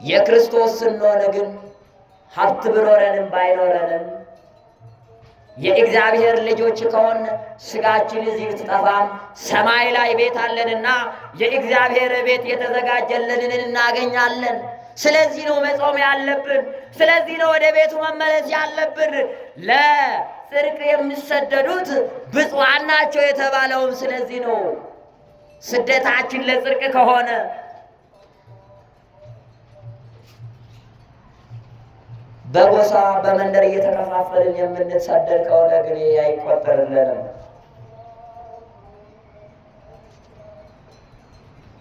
S1: የክርስቶስ ስንሆን ግን ሀብት ብኖረንም ባይኖረንም የእግዚአብሔር ልጆች ከሆን ስጋችን እዚህ ብትጠፋም ሰማይ ላይ ቤት አለንና የእግዚአብሔር ቤት የተዘጋጀልንን እናገኛለን። ስለዚህ ነው መጾም ያለብን። ስለዚህ ነው ወደ ቤቱ መመለስ ያለብን። ለጽድቅ የሚሰደዱት ብፁዓን ናቸው የተባለውም ስለዚህ ነው። ስደታችን ለጽድቅ ከሆነ በጎሳ በመንደር እየተከፋፈልን የምንሰደድ ከሆነ ግን አይቆጠርልንም።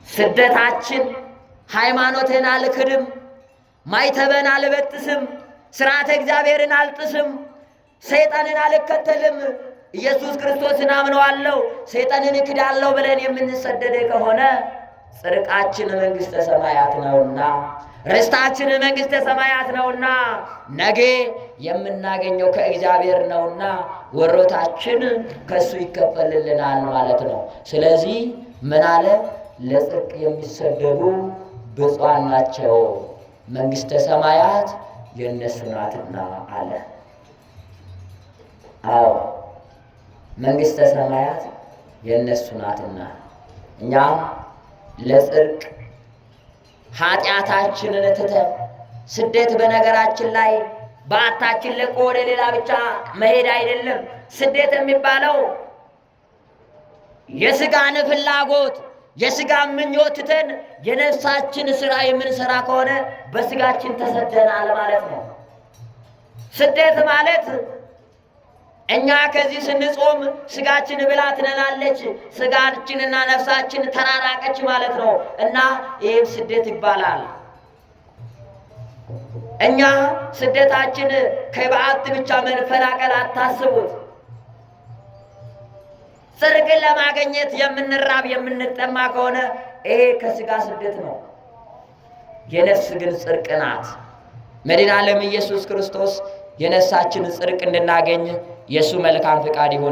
S1: ስደታችን ሃይማኖትን አልክድም፣ ማይተበን አልበጥስም፣ ስርዓተ እግዚአብሔርን አልጥስም፣ ሰይጣንን አልከተልም፣ ኢየሱስ ክርስቶስን አምነዋለሁ፣ ሰይጣንን እክዳለሁ ብለን የምንሰደድ ከሆነ ጽድቃችን መንግሥተ ሰማያት ነውና፣ ርስታችን መንግሥተ ሰማያት ነውና፣ ነገ የምናገኘው ከእግዚአብሔር ነውና ወሮታችን ከሱ ይከፈልልናል ማለት ነው። ስለዚህ ምን አለ? ለጽድቅ የሚሰደዱ ብፁዓን ናቸው መንግሥተ ሰማያት የእነሱ ናትና አለ። አዎ መንግሥተ ሰማያት የእነሱ ናትና እኛም ለጽድቅ ኃጢአታችንን ትተን ስደት በነገራችን ላይ በዓታችን ለቆ ወደ ሌላ ብቻ መሄድ አይደለም። ስደት የሚባለው የሥጋን ፍላጎት የሥጋን ምኞት ትተን የነፍሳችን ሥራ የምንሠራ ከሆነ በሥጋችን ተሰደናል ማለት ነው። ስደት ማለት እኛ ከዚህ ስንጾም ሥጋችን ብላ ትነናለች፣ ሥጋችንና ነፍሳችን ተራራቀች ማለት ነው እና ይህም ስደት ይባላል። እኛ ስደታችን ከበዓት ብቻ መፈናቀል አታስቡት። ጽድቅን ለማግኘት የምንራብ የምንጠማ ከሆነ ይሄ ከሥጋ ስደት ነው። የነፍስ ግን ጽድቅ ናት። መድኃኔ ዓለም ኢየሱስ ክርስቶስ የነፍሳችን ጽድቅ እንድናገኝ የእሱ መልካም ፍቃድ ይሁን።